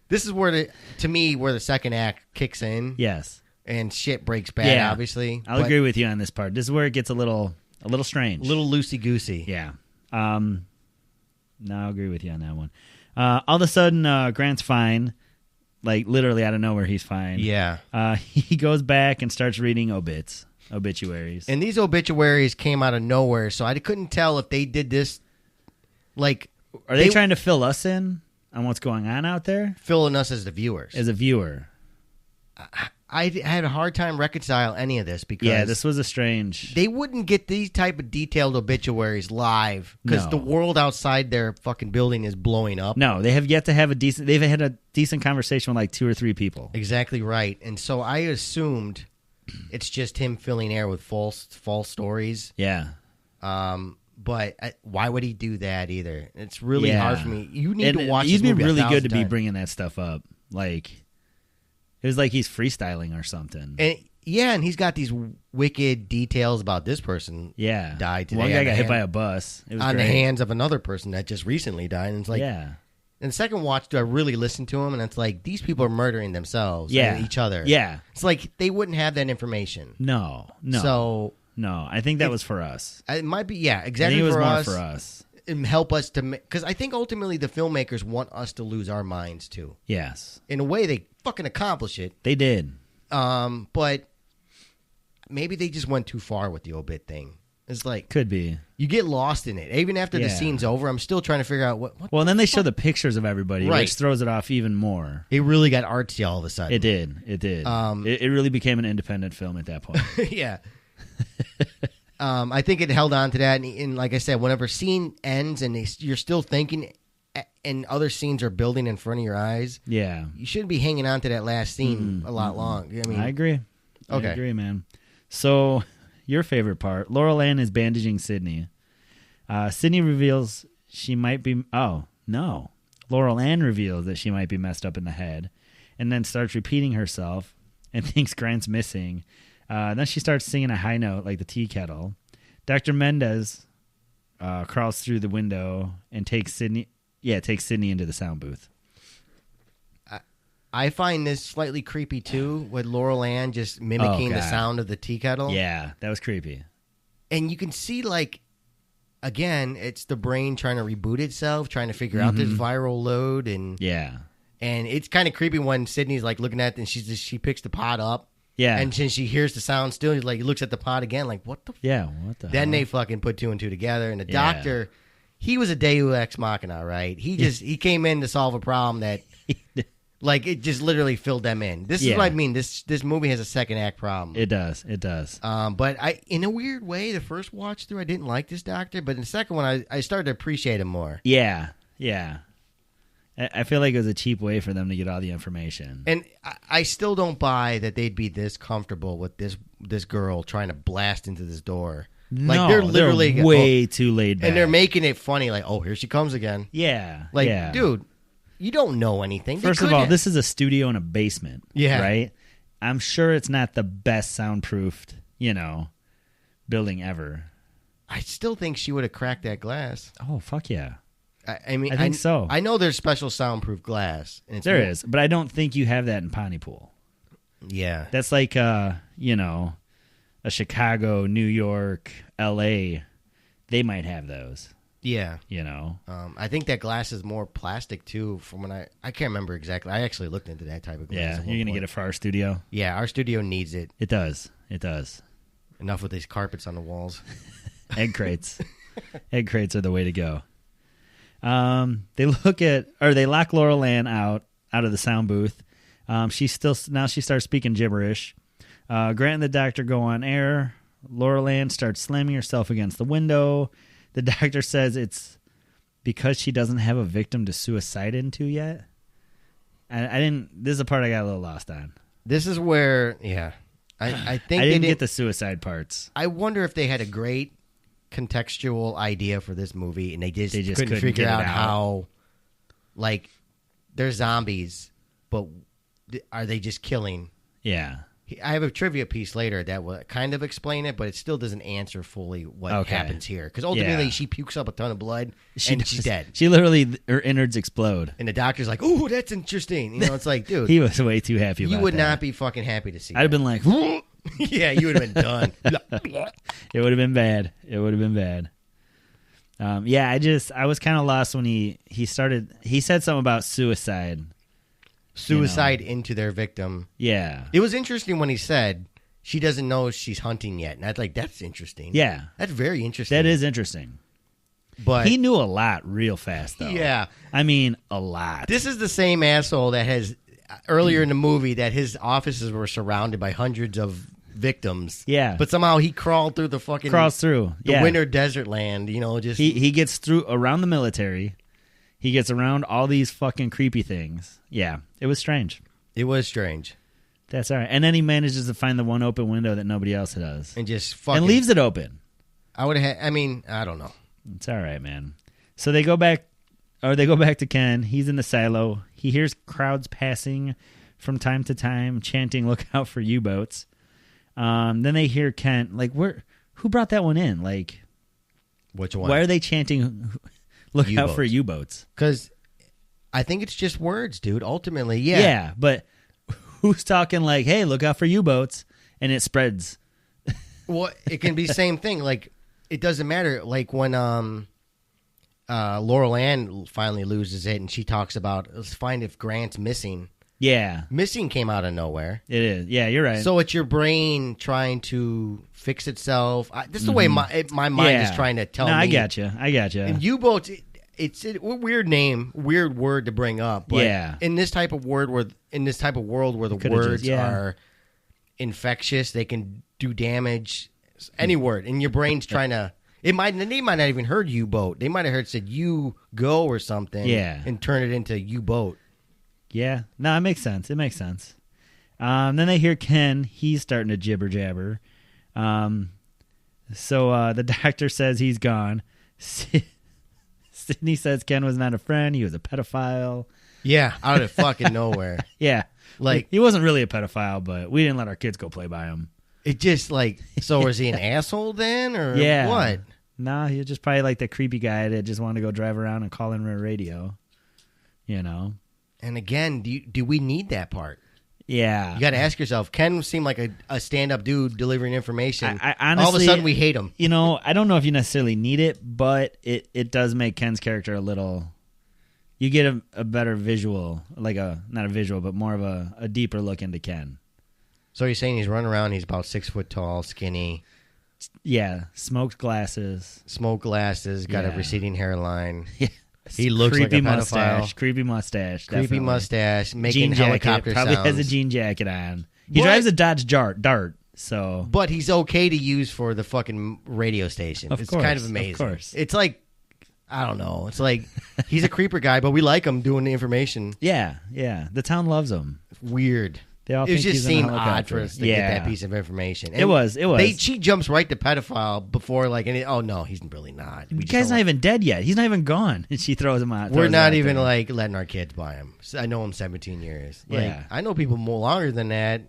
This is where the second act kicks in. Yes. And shit breaks bad, obviously. I'll agree with you on this part. This is where it gets a little strange. A little loosey-goosey. Yeah. No, I'll agree with you on that one. All of a sudden, Grant's fine. Like, literally out of nowhere, he's fine. Yeah. He goes back and starts reading obituaries. And these obituaries came out of nowhere, so I couldn't tell if they did this, like... Are they trying to fill us in on what's going on out there? Filling us as the viewers. As a viewer. I had a hard time reconcile any of this because... Yeah, this was a strange... They wouldn't get these type of detailed obituaries live because the world outside their fucking building is blowing up. No, they have yet to have they've had a decent conversation with like 2 or 3 people. Exactly right. And so I assumed it's just him filling air with false stories. Yeah. But why would he do that either? It's really hard for me. You need to watch this movie. You'd be really good to be bringing that stuff up. Like... It was like he's freestyling or something. And he's got these wicked details about this person. Yeah. Died today. One guy got hit by a bus. It was on great. the hands of another person that just recently died. And it's like, in the second watch, do I really listen to him? And it's like, these people are murdering themselves and each other. Yeah. It's like they wouldn't have that information. No. So. No, I think that was for us. It might be, exactly I think it was for more us. for us. And help us to, because I think ultimately the filmmakers want us to lose our minds too. Yes. In a way, they fucking accomplish it. They did. But maybe they just went too far with the obit thing. It's like could be. You get lost in it. Even after the scene's over, I'm still trying to figure out what well, and then they show the pictures of everybody, which throws it off even more. It really got artsy all of a sudden. It did. It did. It really became an independent film at that point. Yeah. I think it held on to that, and like I said, whenever scene ends and you're still thinking, and other scenes are building in front of your eyes, Yeah. you shouldn't be hanging on to that last scene a lot long. I mean, I agree. Okay. I agree, man. So, your favorite part, Laurel Ann is bandaging Sydney. Sydney reveals she might be... Oh, no. Laurel Ann reveals that she might be messed up in the head and then starts repeating herself and thinks Grant's missing. Then she starts singing a high note like the tea kettle. Dr. Mendez crawls through the window and takes Sydney into the sound booth. I find this slightly creepy too, with Laurel Ann just mimicking the sound of the tea kettle. Yeah, that was creepy. And you can see, like, again, it's the brain trying to reboot itself, trying to figure out this viral load, and it's kind of creepy when Sydney's like looking at it and she picks the pot up. Yeah. And since she hears the sound still, he looks at the pot again, like, what the what the Then hell? they fucking put two and two together, and the doctor, he was a Deus Ex Machina, right? He came in to solve a problem that like, it just literally filled them in. This is what I mean. This movie has a second act problem. It does. But in a weird way, the first watch through, I didn't like this doctor, but in the second one, I started to appreciate him more. Yeah. I feel like it was a cheap way for them to get all the information. And I still don't buy that they'd be this comfortable with this girl trying to blast into this door. Like, No, they're literally way too laid back. and they're making it funny. Like, oh, here she comes again. Yeah. Like, dude, you don't know anything. First of all, this is a studio in a basement. Yeah. Right? I'm sure it's not the best soundproofed, building ever. I still think she would have cracked that glass. Oh, fuck yeah. I mean, I think so. I know there's special soundproof glass. And There is, but I don't think you have that in Pontypool. Yeah. That's like, a Chicago, New York, L.A. They might have those. Yeah. I think that glass is more plastic, too, from when I can't remember exactly. I actually looked into that type of glass. Yeah, you're going to get it for our studio? Yeah, our studio needs it. It does. Enough with these carpets on the walls. Egg crates. Egg crates are the way to go. They lock Laurel Ann out of the sound booth. She starts speaking gibberish. Grant and the doctor go on air. Laurel Ann starts slamming herself against the window. The doctor says it's because she doesn't have a victim to suicide into yet. This is the part I got a little lost on. This is where, I think I didn't get the suicide parts. I wonder if they had a great contextual idea for this movie, and they just couldn't figure get out it out. how, like, they're zombies, but are they just killing? Yeah. I have a trivia piece later that will kind of explain it, but it still doesn't answer fully what happens here. Because ultimately, she pukes up a ton of blood, and she's dead. She literally, her innards explode. And the doctor's like, "Ooh, that's interesting." It's like, dude, he was way too happy about that. You would not be fucking happy to see I'd have been like, yeah, you would have been done. It would have been bad. I was kind of lost when he said something about suicide. Into their victim. Yeah. It was interesting when he said she doesn't know she's hunting yet. And I was like, that's interesting. Yeah. That's very interesting. That is interesting. But he knew a lot real fast, though. Yeah. I mean, a lot. This is the same asshole that has, earlier in the movie, that his offices were surrounded by hundreds of victims. Yeah. But somehow he crawled through the fucking... the winter desert land, just... He gets through around the military. He gets around all these fucking creepy things. Yeah, it was strange. It was strange. That's all right. And then he manages to find the one open window that nobody else does. And just fucking... And leaves it open. I would have... I mean, I don't know. It's all right, man. So they go back to Ken. He's in the silo. He hears crowds passing from time to time, chanting, "Look out for U-boats." Then they hear Kent, like, who brought that one in? Like... Which one? Why are they chanting... Look out for U-boats. Because I think it's just words, dude. Ultimately, yeah. Yeah, but who's talking like, hey, look out for U-boats, and it spreads? Well, it can be the same thing. Like, it doesn't matter. Like when Laurel Ann finally loses it, and she talks about, let's find if Grant's missing. Yeah. Missing came out of nowhere. It is. Yeah, you're right. So it's your brain trying to fix itself. This is the way my mind is trying to tell me. I got you. And U-boats, it's a weird name, weird word to bring up. But in this type of world where the words are infectious, they can do damage Any word, and your brain's trying to. They might not even heard U-boat. They might have heard said you go or something. Yeah. And turn it into U-boat. Yeah. No, it makes sense. It makes sense. Then they hear Ken. He's starting to jibber jabber. So the doctor says he's gone. Sydney says Ken was not a friend. He was a pedophile. Yeah, out of fucking nowhere. Yeah. Like, he wasn't really a pedophile, but we didn't let our kids go play by him. It just like, so was he an asshole then, or what? No, he was just probably like the creepy guy that just wanted to go drive around and call in the radio, you know? And again, do we need that part? Yeah. You got to ask yourself, Ken seemed like a stand-up dude delivering information. I honestly, all of a sudden, we hate him. You know, I don't know if you necessarily need it, but it does make Ken's character a little... You get a better visual, like not a visual, but more of a deeper look into Ken. So you're saying he's running around, he's about 6 foot tall, skinny. Yeah, smoked glasses. Got a receding hairline. Yeah. He looks like a pedophile. Creepy mustache. Creepy mustache, making jean helicopter jacket, probably sounds. has a jean jacket on. He drives a Dodge Dart, so... But he's okay to use for the fucking radio station. It's kind of amazing. Of course. It's like, I don't know. It's like, he's a creeper guy, but we like him doing the information. Yeah. The town loves him. Weird. They all it think just he's seemed odd for us to get that piece of information. And it was. She jumps right to pedophile before, like, oh no, he's really not. The guy's not even dead yet. He's not even gone. And she throws him out. We're not even like letting our kids buy him. I know him 17 years. Yeah, I know people more longer than that.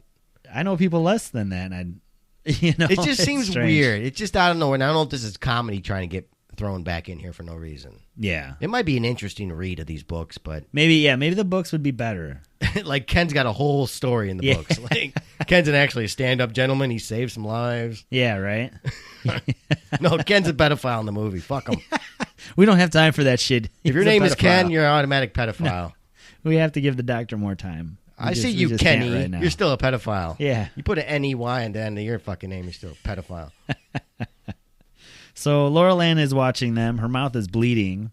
I know people less than that. And it just seems weird. It's just out of nowhere. And I don't know if this is comedy trying to get thrown back in here for no reason. Yeah, it might be an interesting read of these books, but maybe the books would be better. Like, Ken's got a whole story in the books. Like, Ken's actually a stand-up gentleman. He saved some lives. Yeah, right. No, Ken's a pedophile in the movie. Fuck him. We don't have time for that shit. If your name is Ken, you're an automatic pedophile. No, we have to give the doctor more time. I see you, Kenny. Right now. You're still a pedophile. Yeah. You put an N-E-Y on the end of your fucking name, you're still a pedophile. So Laurel Ann is watching them. Her mouth is bleeding.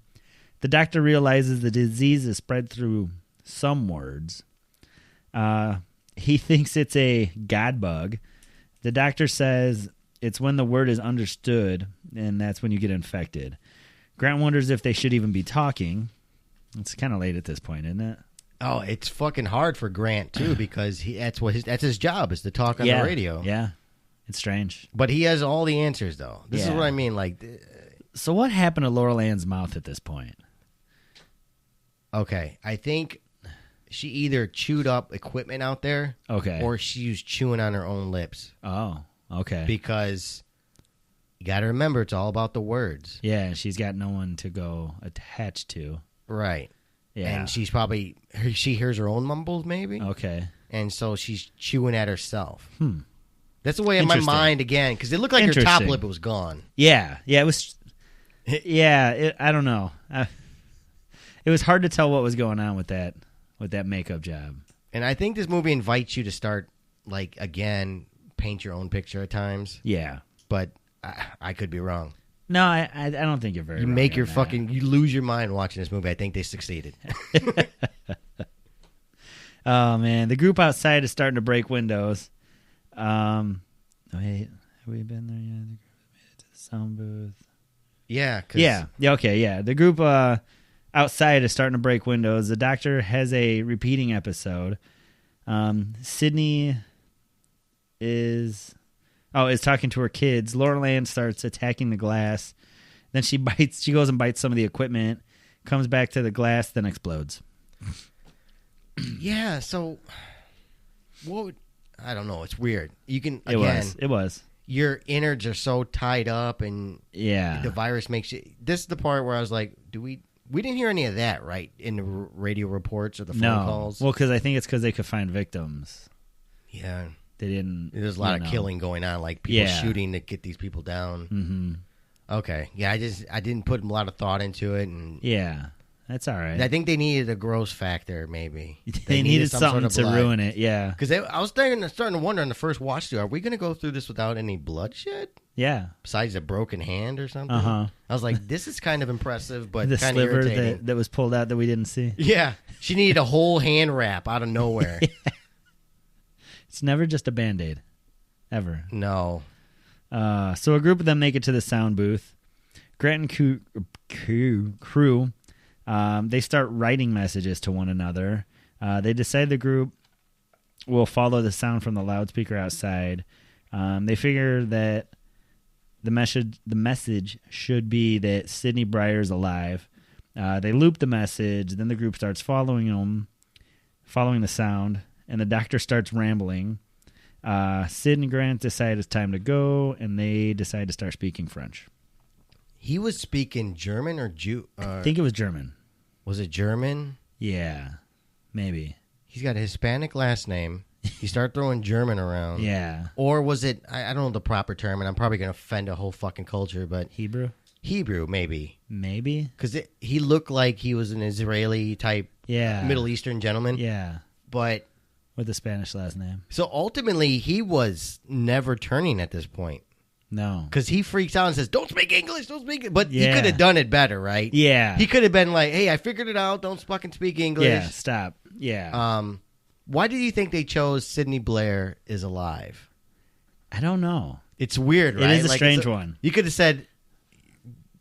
The doctor realizes the disease is spread through some words. He thinks it's a God bug. The doctor says it's when the word is understood, and that's when you get infected. Grant wonders if they should even be talking. It's kind of late at this point, isn't it? Oh, it's fucking hard for Grant too, because that's his job, is to talk on the radio. Yeah, it's strange. But he has all the answers, though. This is what I mean. Like, so what happened to Laurel Ann's mouth at this point? Okay, I think she either chewed up equipment out there, or she was chewing on her own lips. Oh, okay. Because you got to remember, it's all about the words. Yeah, she's got no one to go attached to. Right. Yeah. And she's probably, she hears her own mumbles, maybe. Okay. And so she's chewing at herself. That's the way in my mind, again, because it looked like her top lip was gone. Yeah. Yeah, it was. Yeah, I don't know. It was hard to tell what was going on with that makeup job. And I think this movie invites you to start, like, again, paint your own picture at times. Yeah. But I could be wrong. No, I don't think you're very wrong. You make your fucking... You lose your mind watching this movie. I think they succeeded. Oh, man. The group outside is starting to break windows. Wait, have we been there yet? The group made it to the sound booth. Yeah. Yeah, okay, yeah. The group outside is starting to break windows. The doctor has a repeating episode. Sydney is talking to her kids. Laurel Ann starts attacking the glass. Then she goes and bites some of the equipment, comes back to the glass, then explodes. Yeah, so I don't know, it's weird. You can It was. Your innards are so tied up, and the virus makes you. This is the part where I was like, we didn't hear any of that, right, in the radio reports or the phone calls? Well, because I think it's because they could find victims. Yeah. They didn't. There's a lot of killing going on, like people shooting to get these people down. Mm-hmm. Okay. Yeah, I didn't put a lot of thought into it. And yeah, that's all right. I think they needed a gross factor, maybe. They needed something to ruin it, yeah. Because I was starting to wonder on the first watch through, are we going to go through this without any bloodshed? Yeah. Besides a broken hand or something? Uh-huh. I was like, this is kind of impressive, but the kind of sliver irritating. that was pulled out that we didn't see. Yeah. She needed a whole hand wrap out of nowhere. It's never just a Band-Aid. Ever. No. So a group of them make it to the sound booth. Grant and crew, they start writing messages to one another. They decide the group will follow the sound from the loudspeaker outside. They figure that the message should be that Sydney Breyer's alive. They loop the message. Then the group starts following the sound, and the doctor starts rambling. Sid and Grant decide it's time to go, and they decide to start speaking French. He was speaking German or Jew? I think it was German. Was it German? Yeah, maybe. He's got a Hispanic last name. You start throwing German around. Yeah. Or was it, I don't know the proper term, and I'm probably going to offend a whole fucking culture, but Hebrew, maybe. Maybe. Because he looked like he was an Israeli-type Middle Eastern gentleman. Yeah. But with a Spanish last name. So ultimately, he was never turning at this point. No. Because he freaks out and says, don't speak English, don't speak it. But he could have done it better, right? Yeah. He could have been like, hey, I figured it out, don't fucking speak English. Yeah, stop. Yeah. Why do you think they chose Sydney Blair is alive? I don't know. It's weird, right? It is a strange one. You could have said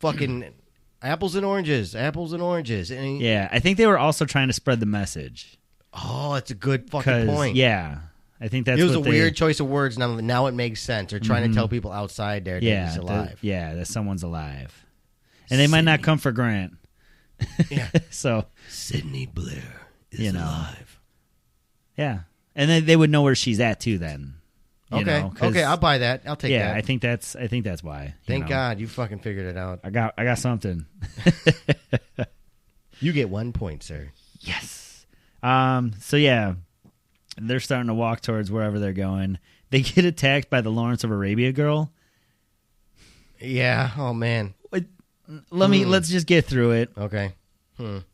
fucking apples and oranges. And yeah, I think they were also trying to spread the message. Oh, it's a good fucking point. Yeah, I think that's it was a weird choice of words. Now it makes sense. They're trying to tell people outside there that he's alive. That someone's alive. And they might not come for Grant. Yeah. So Sydney Blair is alive. Yeah. And then they would know where she's at too then. Okay, I'll buy that. I'll take that. Yeah, I think that's why. Thank God you fucking figured it out. I got something. You get 1 point, sir. Yes. So yeah, they're starting to walk towards wherever they're going. They get attacked by the Lawrence of Arabia girl. Yeah. Oh man. Let's just get through it. Okay.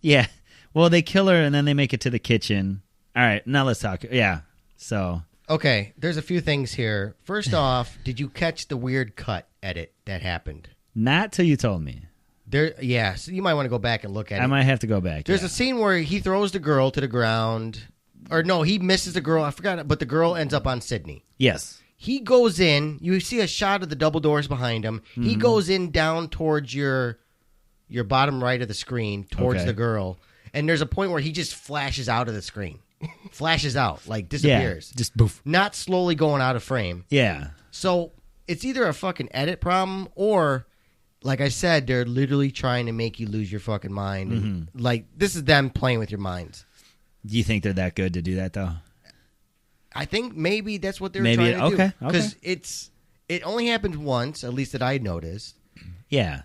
Yeah. Well, they kill her and then they make it to the kitchen. All right, now let's talk. Yeah. So. Okay, there's a few things here. First off, did you catch the weird cut edit that happened? Not till you told me. So you might want to go back and look at it. I might have to go back. There's a scene where he throws the girl to the ground. Or no, he misses the girl. I forgot it, but the girl ends up on Sydney. Yes. He goes in. You see a shot of the double doors behind him. Mm-hmm. He goes in down towards your bottom right of the screen, towards the girl. And there's a point where he just flashes out of the screen. Flashes out, like disappears. Yeah, just boof. Not slowly going out of frame. Yeah. So it's either a fucking edit problem or, like I said, they're literally trying to make you lose your fucking mind. And, like, this is them playing with your minds. Do you think they're that good to do that, though? I think maybe that's what they're trying to do. Okay. Because it only happened once, at least that I noticed. Yeah.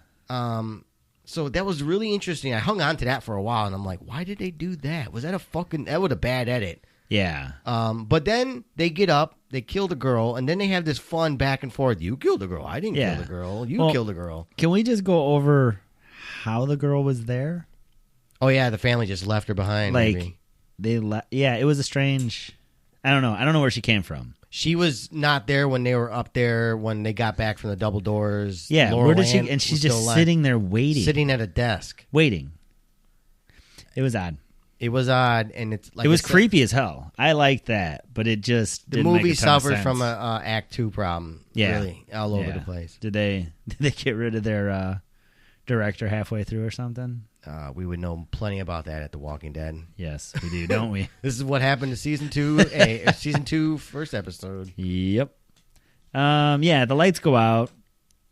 So that was really interesting. I hung on to that for a while, and I'm like, why did they do that? Was that that was a bad edit. Yeah. But then they get up, they kill the girl, and then they have this fun back and forth. You killed the girl. I didn't kill the girl. You killed the girl. Can we just go over how the girl was there? Oh, yeah, the family just left her behind. Like, maybe. It was a strange... I don't know where she came from. She was not there when they were up there when they got back from the double doors. Yeah, where did she? And she's just sitting there waiting, sitting at a desk, waiting. It was odd. It was odd, and it's like it was creepy as hell. I liked that, but it just the movie suffered from a Act 2 problem. Yeah, really all over the place. Did they get rid of their director halfway through or something? We would know plenty about that at The Walking Dead. Yes, we do, don't we? This is what happened to season 2, season 2, first episode. Yep. The lights go out,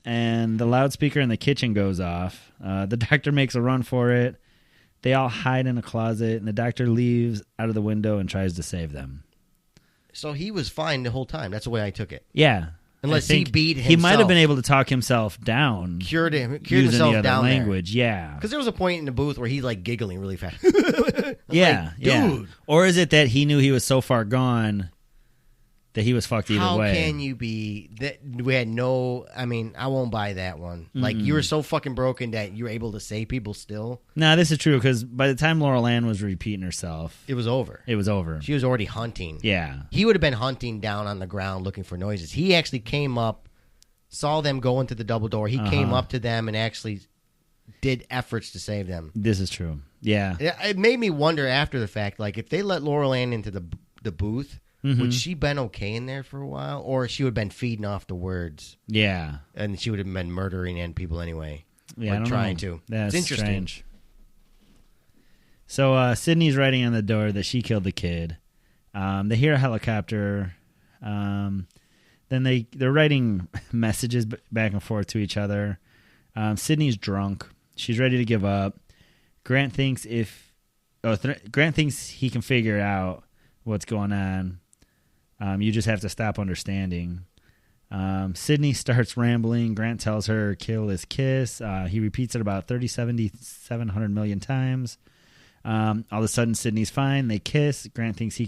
and the loudspeaker in the kitchen goes off. The doctor makes a run for it. They all hide in a closet, and the doctor leaves out of the window and tries to save them. So he was fine the whole time. That's the way I took it. Yeah. Unless he beat himself. He might have been able to talk himself down. Cured using himself the other down language, there. Yeah. Because there was a point in the booth where he's like giggling really fast. Yeah, like, dude. Or is it that he knew he was so far gone that he was fucked either way? How can you be... We had no... I mean, I won't buy that one. Like, you were so fucking broken that you were able to save people still. Nah, this is true, because by the time Laurel Ann was repeating herself... It was over. She was already hunting. Yeah. He would have been hunting down on the ground looking for noises. He actually came up, saw them go into the double door. He came up to them and actually did efforts to save them. This is true. Yeah. It made me wonder after the fact, like, if they let Laurel Ann into the booth... would she been okay in there for a while, or she would have been feeding off the words? Yeah, and she would have been murdering people anyway. Yeah, I don't trying know. to. That's it's interesting. Strange. So Sydney's writing on the door that she killed the kid. They hear a helicopter. Then they're writing messages back and forth to each other. Sydney's drunk. She's ready to give up. Grant thinks Grant thinks he can figure out what's going on. You just have to stop understanding. Sydney starts rambling. Grant tells her, kill his kiss. He repeats it about 700 million times. All of a sudden, Sydney's fine. They kiss. Grant thinks he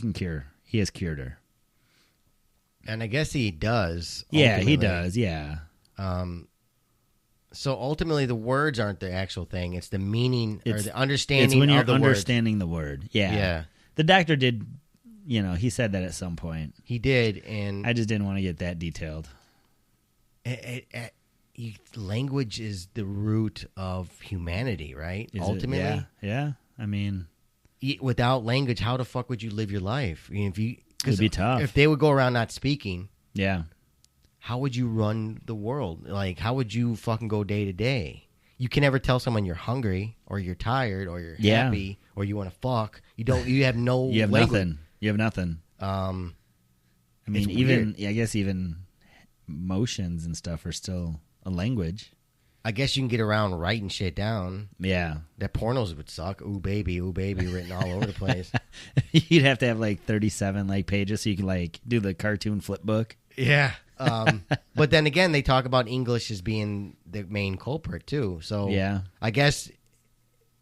has cured her. And I guess he does. Yeah, he does. Yeah. So ultimately, the words aren't the actual thing. It's the meaning or the understanding it's when of you're the understanding the word. Yeah. Yeah. The doctor did, he said that at some point. He did, and I just didn't want to get that detailed. Language is the root of humanity, right? Is ultimately. It? Yeah. I mean, without language, how the fuck would you live your life? It'd be tough. If they would go around not speaking. Yeah. How would you run the world? Like, how would you fucking go day to day? You can never tell someone you're hungry or you're tired or you're happy or you want to fuck. You have no You have language. nothing. You have nothing. I mean, I guess even motions and stuff are still a language. I guess you can get around writing shit down. Yeah. That pornos would suck. Ooh baby, written all over the place. You'd have to have like 37 pages so you can do the cartoon flip book. Yeah. But then again, they talk about English as being the main culprit too. So yeah, I guess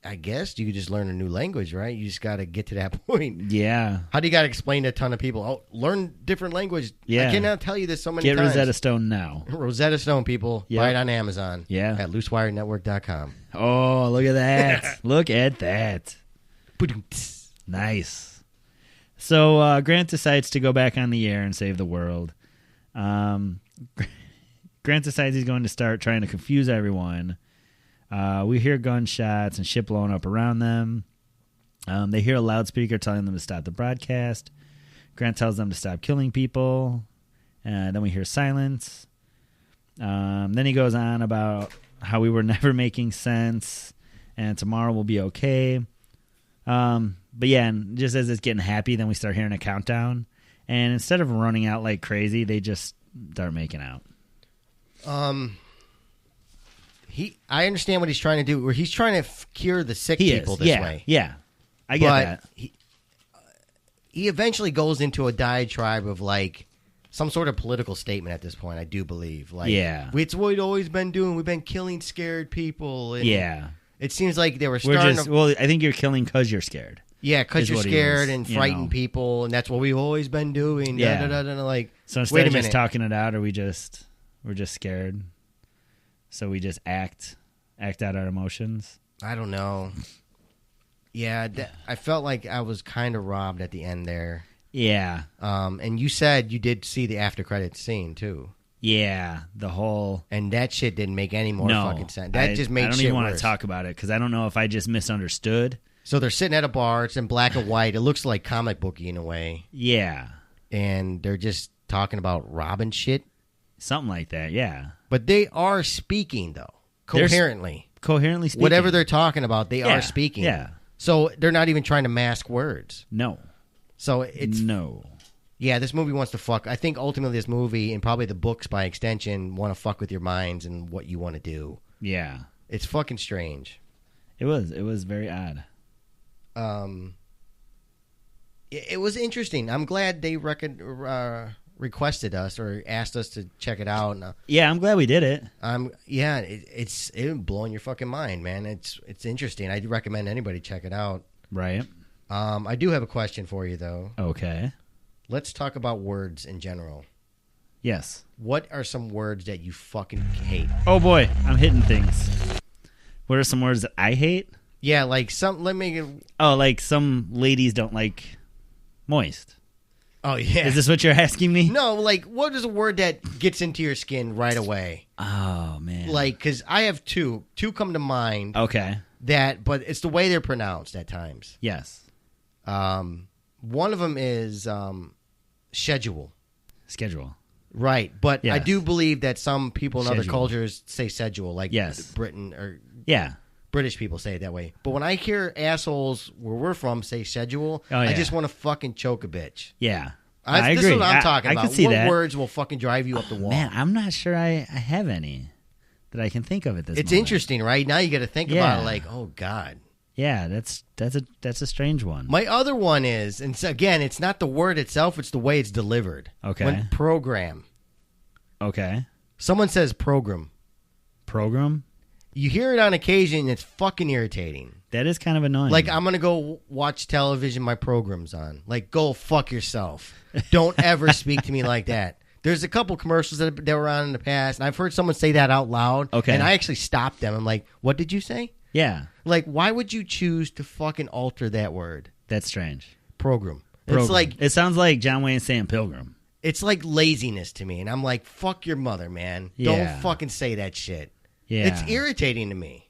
you could just learn a new language, right? You just got to get to that point. Yeah. How do you got to explain to a ton of people? Oh, learn different language. Yeah. I cannot tell you this so many times. Get Rosetta Stone now. Rosetta Stone, people. Yep. Buy it on Amazon. Yeah. At loosewirenetwork.com. Oh, look at that. Look at that. Nice. So Grant decides to go back on the air and save the world. Grant decides he's going to start trying to confuse everyone. We hear gunshots and shit blowing up around them. They hear a loudspeaker telling them to stop the broadcast. Grant tells them to stop killing people. Then we hear silence. Then he goes on about how we were never making sense and tomorrow will be okay. But yeah, and just as it's getting happy, then we start hearing a countdown. And instead of running out like crazy, they just start making out. I understand what he's trying to do. Where he's trying to cure the sick people this way. Yeah, I get that. He eventually goes into a diatribe of some sort of political statement at this point. I do believe. It's what we've always been doing. We've been killing scared people. And it seems like they were starting. Well, I think you're killing because you're scared. Yeah, because you're scared and frighten people, and that's what we've always been doing. Yeah. So instead of just talking it out, we're just scared. So we just act out our emotions. I don't know. Yeah, I felt like I was kind of robbed at the end there. Yeah. And you said you did see the after credits scene too. Yeah, and that shit didn't make any more fucking sense. That just made shit worse. I don't even want to talk about it because I don't know if I just misunderstood. So they're sitting at a bar. It's in black and white. It looks like comic booky in a way. Yeah. And they're just talking about robbing shit. Something like that, yeah. But they are speaking, though, coherently. Coherently speaking. Whatever they're talking about, they are speaking. Yeah. So they're not even trying to mask words. No. So it's... No. Yeah, this movie wants to fuck. I think ultimately this movie, and probably the books by extension, want to fuck with your minds and what you want to do. Yeah. It's fucking strange. It was very odd. It was interesting. I'm glad they requested us or asked us to check it out. Yeah, I'm glad we did it. It's blowing your fucking mind, man. It's interesting. I'd recommend anybody check it out. Right. I do have a question for you though. Okay. Let's talk about words in general. Yes. What are some words that you fucking hate? Oh boy, I'm hitting things. What are some words that I hate? Yeah, like some. Let me. Like some ladies don't like moist. Oh yeah. Is this what you're asking me? No, what is a word that gets into your skin right away? Oh man. Because I have two. Two come to mind. Okay. But it's the way they're pronounced at times. Yes. One of them is schedule. Schedule. Right, but Yes. I do believe that some people in other Schedule. cultures say schedule, like Yes. Britain or Yeah. British people say it that way. But when I hear assholes where we're from say schedule, Oh, I yeah. just want to fucking choke a bitch. Yeah. This agree. is what I'm talking about. I can see what that. words will fucking drive you up the wall? Man, I'm not sure I have any that I can think of at this It's moment. interesting, right? Now you got to think about it like, oh, God. Yeah, that's a strange one. My other one is, and again, it's not the word itself, it's the way it's delivered. Okay. When program. Okay. Someone says program. Program? You hear it on occasion, and it's fucking irritating. That is kind of annoying. Like, I'm going to go watch television my program's on. Like, go fuck yourself. Don't ever speak to me like that. There's a couple commercials that were on in the past, and I've heard someone say that out loud. Okay. And I actually stopped them. I'm like, what did you say? Yeah, Like, why would you choose to fucking alter that word? that's strange. Program. Program. It's like It sounds like John Wayne saying pilgrim. it's like laziness to me. And I'm like, fuck your mother, man. Yeah. Don't fucking say that shit. Yeah. It's irritating to me.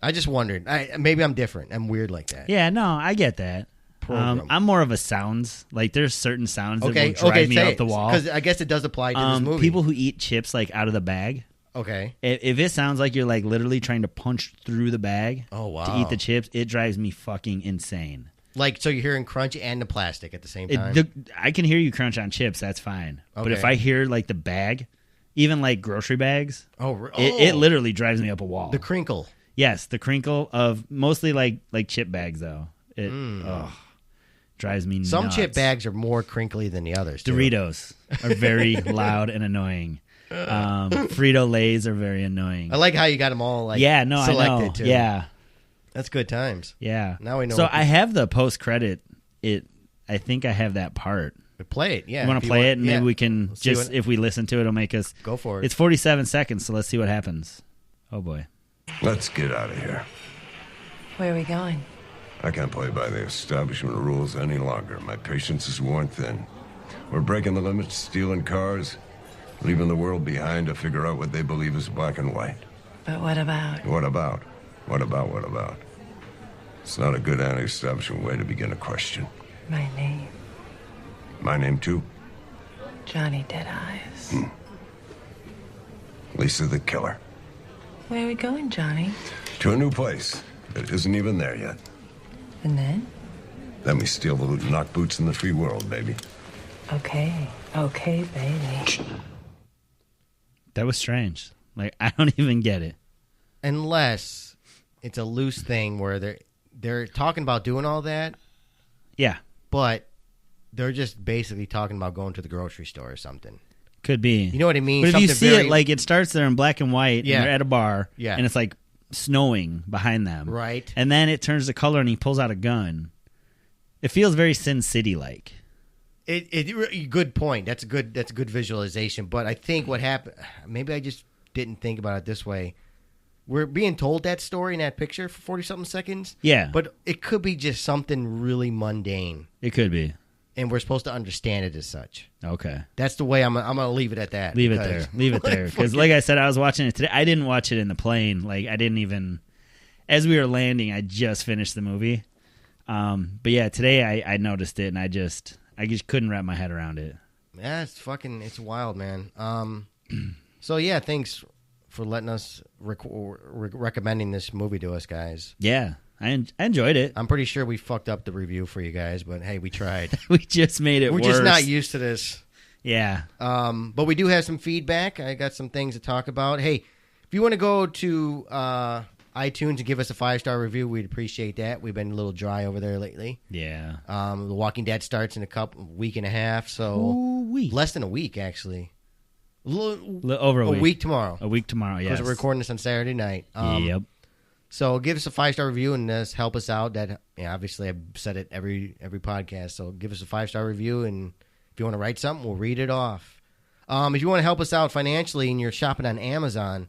I just wondered. Maybe I'm different. I'm weird like that. Yeah, no, I get that. Program. I'm more of a sounds. Like, there's certain sounds that Okay, will drive me say up the wall. Because I guess it does apply to this movie. People who eat chips, like, out of the bag. Okay. If it sounds like you're, like, literally trying to punch through the bag Oh, wow. to eat the chips, it drives me fucking insane. Like, so you're hearing crunch and the plastic at the same time? I can hear you crunch on chips. That's fine. But if Okay. I hear, like, the bag, even, like, grocery bags, oh, it literally drives me up a wall. The crinkle. Yes, the crinkle of mostly, like chip bags, though. It drives me nuts. Some chip bags are more crinkly than the others, too. Doritos are very loud and annoying. Frito-Lays are very annoying. I like how you got them all, like, yeah, no, selected, I know. too. Yeah, That's good times. yeah. Now we know So what I have the post-credit. I think I have that part. Play it, yeah. You want if to play it, and yeah. maybe we can Let's see just, what- if we listen to it, it'll make us... Go for it. It's 47 seconds, so let's see what happens. Oh, boy. Let's get out of here. Where are we going? I can't play by the establishment rules any longer. My patience is worn thin. We're breaking the limits, stealing cars, leaving the world behind to figure out what they believe is black and white. But what about? What about? What about? It's not a good anti-establishment way to begin a question. My name? My name, too? Johnny Deadeyes. Lisa the Killer. Where are we going, Johnny? To a new place that isn't even there yet. And then? Then we steal the loot and knock boots in the free world, baby. Okay, baby. That was strange. Like, I don't even get it. Unless it's a loose thing where they're talking about doing all that, Yeah, but they're just basically talking about going to the grocery store or something. could be. You know what I mean? But if you Something see very- it, like, it starts there in black and white, Yeah. and they're at a bar, Yeah. and it's, like, snowing behind them. Right. And then it turns to color, and he pulls out a gun. It feels very Sin City-like. Good point. That's a good visualization. But I think what happened, maybe I just didn't think about it this way. We're being told that story in that picture for 40-something seconds. Yeah. But it could be just something really mundane, It could be. and we're supposed to understand it as such. Okay. That's the way I'm going to leave it at that. Leave it because- there. Leave it there. Because, like I said, I was watching it today. I didn't watch it in the plane. Like, I didn't even... As we were landing, I just finished the movie. But, yeah, today I noticed it, and I just couldn't wrap my head around it. Yeah, it's wild, man. So, yeah, thanks for letting us recommending this movie to us, guys. Yeah. I enjoyed it. I'm pretty sure we fucked up the review for you guys, but hey, we tried. We just made it We're worse. just not used to this. Yeah. But we do have some feedback. I got some things to talk about. Hey, if you want to go to iTunes and give us a 5-star review, we'd appreciate that. We've been a little dry over there lately. Yeah. The Walking Dead starts in a week and a half, so Ooh-wee. less than a week, actually. Over a week tomorrow. A week tomorrow, yes. Because we're recording this on Saturday night. Yep. So give us a 5-star review and help us out. That obviously I've said it every podcast. So give us a 5-star review, and if you want to write something, we'll read it off. If you want to help us out financially and you're shopping on Amazon,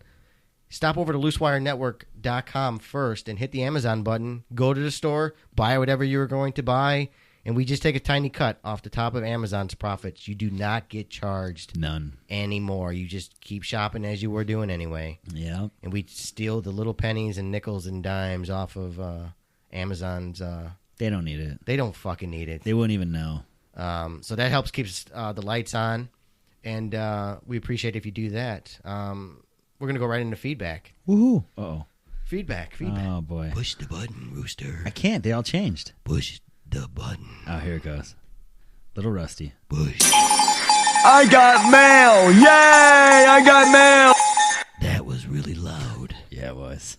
stop over to loosewirenetwork.com first and hit the Amazon button. Go to the store, buy whatever you were going to buy, and we just take a tiny cut off the top of Amazon's profits. You do not get charged None. anymore. You just keep shopping as you were doing anyway. Yeah. And we steal the little pennies and nickels and dimes off of Amazon's. They don't need it. They don't fucking need it. They wouldn't even know. So that helps keep the lights on, and we appreciate if you do that. We're going to go right into feedback. Woohoo. Uh-oh. Feedback. Oh, boy. Push the button, Rooster. I can't. They all changed. Push the button. Oh, here it goes. Little rusty. Push. I got mail! Yay! I got mail! That was really loud. Yeah, it was.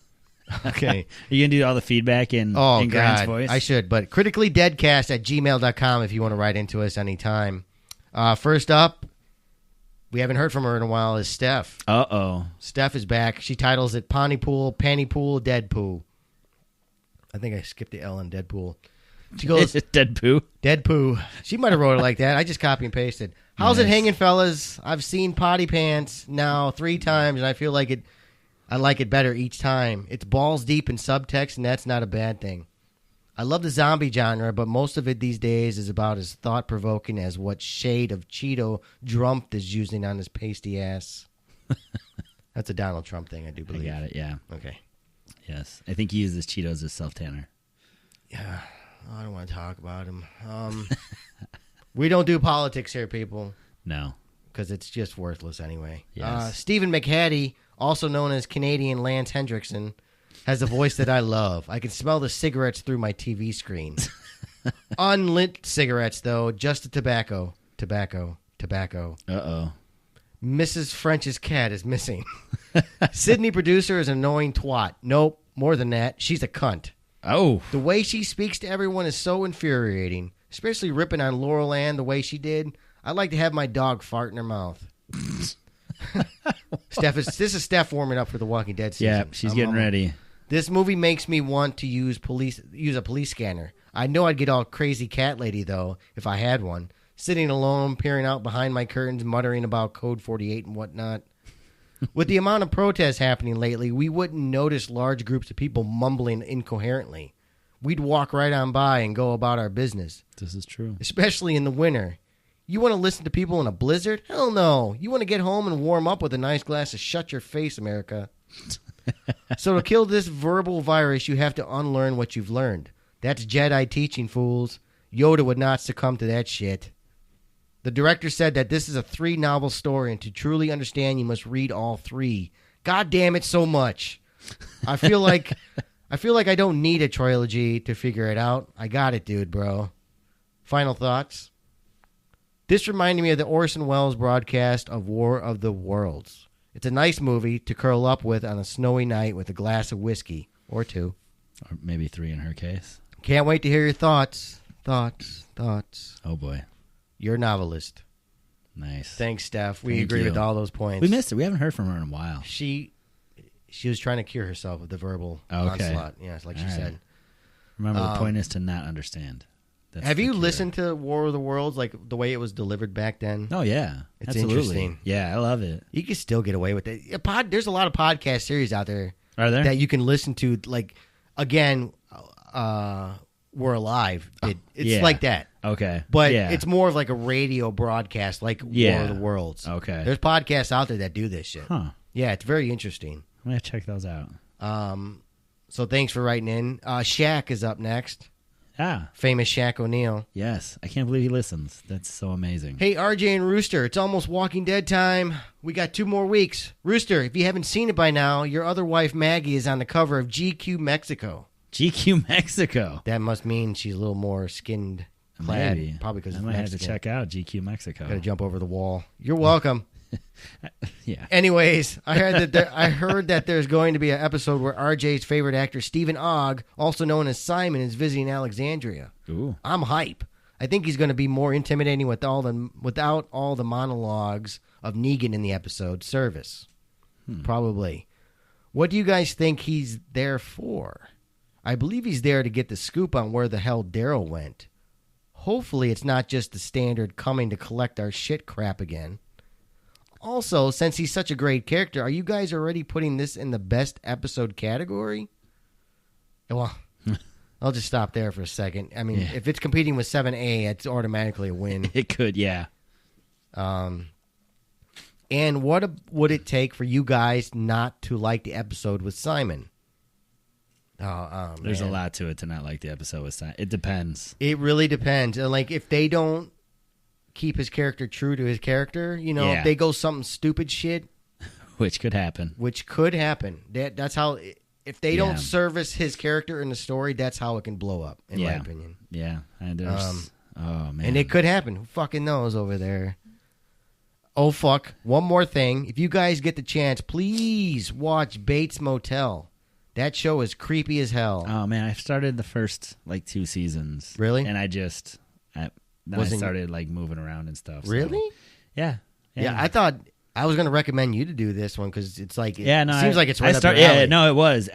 Okay. Are you going to do all the feedback in Grant's God. voice? I should, but criticallydeadcast@gmail.com if you want to write into us anytime. First up, we haven't heard from her in a while, is Steph. Uh-oh. Steph is back. She titles it Pontypool, Pantypool, Deadpool. I think I skipped the L in Deadpool. She goes, Dead poo? Deadpoo. She might have wrote it like that. I just copy and pasted. How's it hanging, fellas? I've seen Potty Pants now 3 times, and I feel like I like it better each time. It's balls deep in subtext, and that's not a bad thing. I love the zombie genre, but most of it these days is about as thought-provoking as what shade of Cheeto Drump is using on his pasty ass. That's a Donald Trump thing, I do believe. I got it, yeah. Okay. Yes. I think he uses Cheetos as self-tanner. Yeah. I don't want to talk about him. We don't do politics here, people, No. because it's just worthless anyway. Yes. Stephen McHattie, also known as Canadian Lance Hendrickson, has a voice that I love. I can smell the cigarettes through my TV screen. Unlit cigarettes, though, just the tobacco. Tobacco. Uh-oh. Mrs. French's cat is missing. Sydney producer is an annoying twat. Nope, more than that. She's a cunt. Oh. The way she speaks to everyone is so infuriating, especially ripping on Laurel Ann the way she did. I'd like to have my dog fart in her mouth. This is Steph warming up for the Walking Dead season. Yeah, she's getting ready. This movie makes me want to use a police scanner. I know I'd get all crazy cat lady, though, if I had one. Sitting alone, peering out behind my curtains, muttering about Code 48 and whatnot. With the amount of protests happening lately, we wouldn't notice large groups of people mumbling incoherently. We'd walk right on by and go about our business. This is true. Especially in the winter. You want to listen to people in a blizzard? Hell no. You want to get home and warm up with a nice glass of Shut Your Face, America. So to kill this verbal virus, you have to unlearn what you've learned. That's Jedi teaching, fools. Yoda would not succumb to that shit. The director said that this is a 3-novel story, and to truly understand, you must read all 3. God damn it so much. I feel like I don't need a trilogy to figure it out. I got it, dude, bro. Final thoughts? This reminded me of the Orson Welles broadcast of War of the Worlds. It's a nice movie to curl up with on a snowy night with a glass of whiskey. Or 2. Or maybe 3 in her case. Can't wait to hear your thoughts. Thoughts. Oh, boy. You're a novelist. Nice. Thanks, Steph. We Thank agree you. with all those points. We missed it. We haven't heard from her in a while. She was trying to cure herself of the verbal Okay. onslaught. Yes, like she All right. said. Remember, the point is to not understand. That's Have the you cure. listened to War of the Worlds, like the way it was delivered back then? Oh, yeah. It's Absolutely. interesting. Yeah, I love it. You can still get away with it. There's a lot of podcast series out there Are there? that you can listen to. Like, again, We're Alive. It's yeah. like that. Okay. But yeah. it's more of like a radio broadcast, like Yeah. War of the Worlds. Okay. There's podcasts out there that do this shit. Huh. Yeah, it's very interesting. I'm going to check those out. So thanks for writing in. Shaq is up next. Ah, Famous Shaq O'Neal. yes. I can't believe he listens. That's so amazing. Hey, RJ and Rooster, it's almost Walking Dead time. We got 2 more weeks. Rooster, if you haven't seen it by now, your other wife, Maggie, is on the cover of GQ Mexico. GQ Mexico. That must mean she's a little more skinned clad. Maybe. Probably because I it's might have Mexican. to check out GQ Mexico. Got to jump over the wall. You're welcome. Yeah. Anyways, I heard that there's going to be an episode where RJ's favorite actor, Stephen Ogg, also known as Simon, is visiting Alexandria. Ooh. I'm hype. I think he's going to be more intimidating without all the monologues of Negan in the episode. Service. Probably. What do you guys think he's there for? I believe he's there to get the scoop on where the hell Daryl went. Hopefully it's not just the standard coming to collect our shit crap again. Also, since he's such a great character, are you guys already putting this in the best episode category? Well, I'll just stop there for a second. I mean, if it's competing with 7A, it's automatically a win. It could, yeah. And what would it take for you guys not to like the episode with Simon? There's a man. lot to it to not like the episode with Simon. It depends. It really depends. Like, if they don't keep his character true to his character. You know, Yeah. if they go something stupid shit, Which could happen. That's how. If they Yeah. don't service his character in the story, that's how it can blow up, in my Yeah. opinion. Yeah. And there's, oh, man. And it could happen. Who fucking knows over there? Oh, fuck. One more thing. If you guys get the chance, please watch Bates Motel. That show is creepy as hell. Oh, man. I started the first, 2 seasons. Really? And I started, moving around and stuff. So. Really? Yeah. Yeah, I thought I was going to recommend you to do this one because it's like, it seems like it's right up your Yeah, alley. no, it was.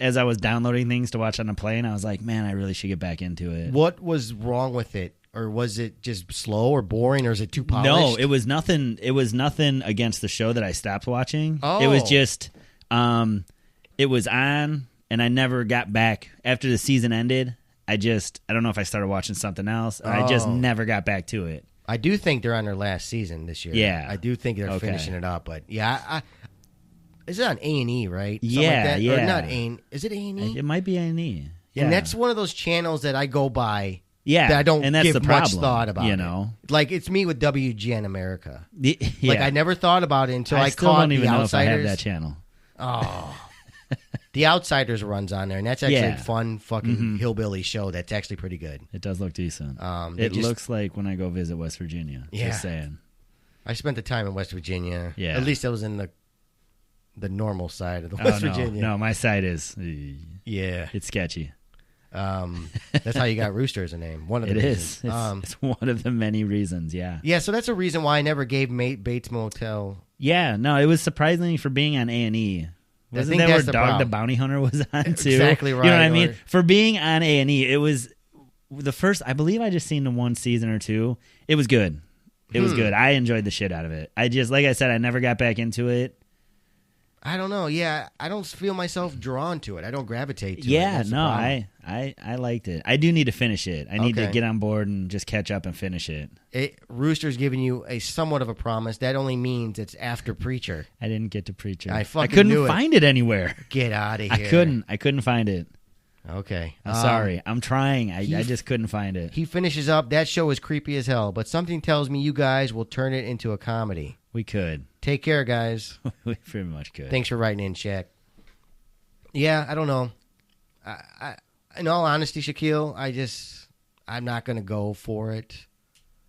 As I was downloading things to watch on the plane, I was like, man, I really should get back into it. What was wrong with it? Or was it just slow or boring, or is it too polished? No, it was nothing. It was nothing against the show that I stopped watching. Oh. It was just, it was on, and I never got back after the season ended. I don't know if I started watching something else. Or I just never got back to it. I do think they're on their last season this year. Yeah. I do think they're finishing it up. But yeah, is it on A&E, right? Something Yeah, like that? yeah. Or not A&E. Is it A&E? It might be A&E. Yeah. And that's one of those channels that I go by. Yeah, that I don't and that's give the problem, much thought about. you know? Like it's me with WGN America. Yeah. Like I never thought about it until I still caught don't even The know Outsiders. if I have that channel. Oh, The Outsiders runs on there, and that's actually Yeah. a fun fucking hillbilly show. That's actually pretty good. It does look decent. They It just- looks like when I go visit West Virginia. Yeah. Just saying. I spent the time in West Virginia. Yeah. At least I was in the normal side of the Oh, West no. Virginia. No, my side is, Yeah. it's sketchy. That's how you got Rooster as a name. One of the It reasons. is. It's one of the many reasons, yeah. Yeah, so that's a reason why I never gave Bates Motel. Yeah, no, it was surprising for being on A&E. Wasn't think that where that's the Dog the problem. Bounty Hunter was on too? Exactly You know what I right, mean? or- For being on A&E, it was the first. I believe I just seen the one season or two. It was good. It was good. I enjoyed the shit out of it. I just, like I said, I never got back into it. I don't know. Yeah, I don't feel myself drawn to it. I don't gravitate to it. Yeah, That's the no, problem. I liked it. I do need to finish it. I need to Okay. get on board and just catch up and finish it. Rooster's giving you a somewhat of a promise. That only means it's after Preacher. I didn't get to Preacher. I fucking couldn't knew it. find it anywhere. Get out of I here. couldn't find it. Okay. I'm sorry. I'm trying. I just couldn't find it. He finishes up. That show is creepy as hell, but something tells me you guys will turn it into a comedy. We could. Take care, guys. We pretty much could. Thanks for writing in, Shaq. Yeah, I don't know. I in all honesty, Shaquille, I'm not going to go for it.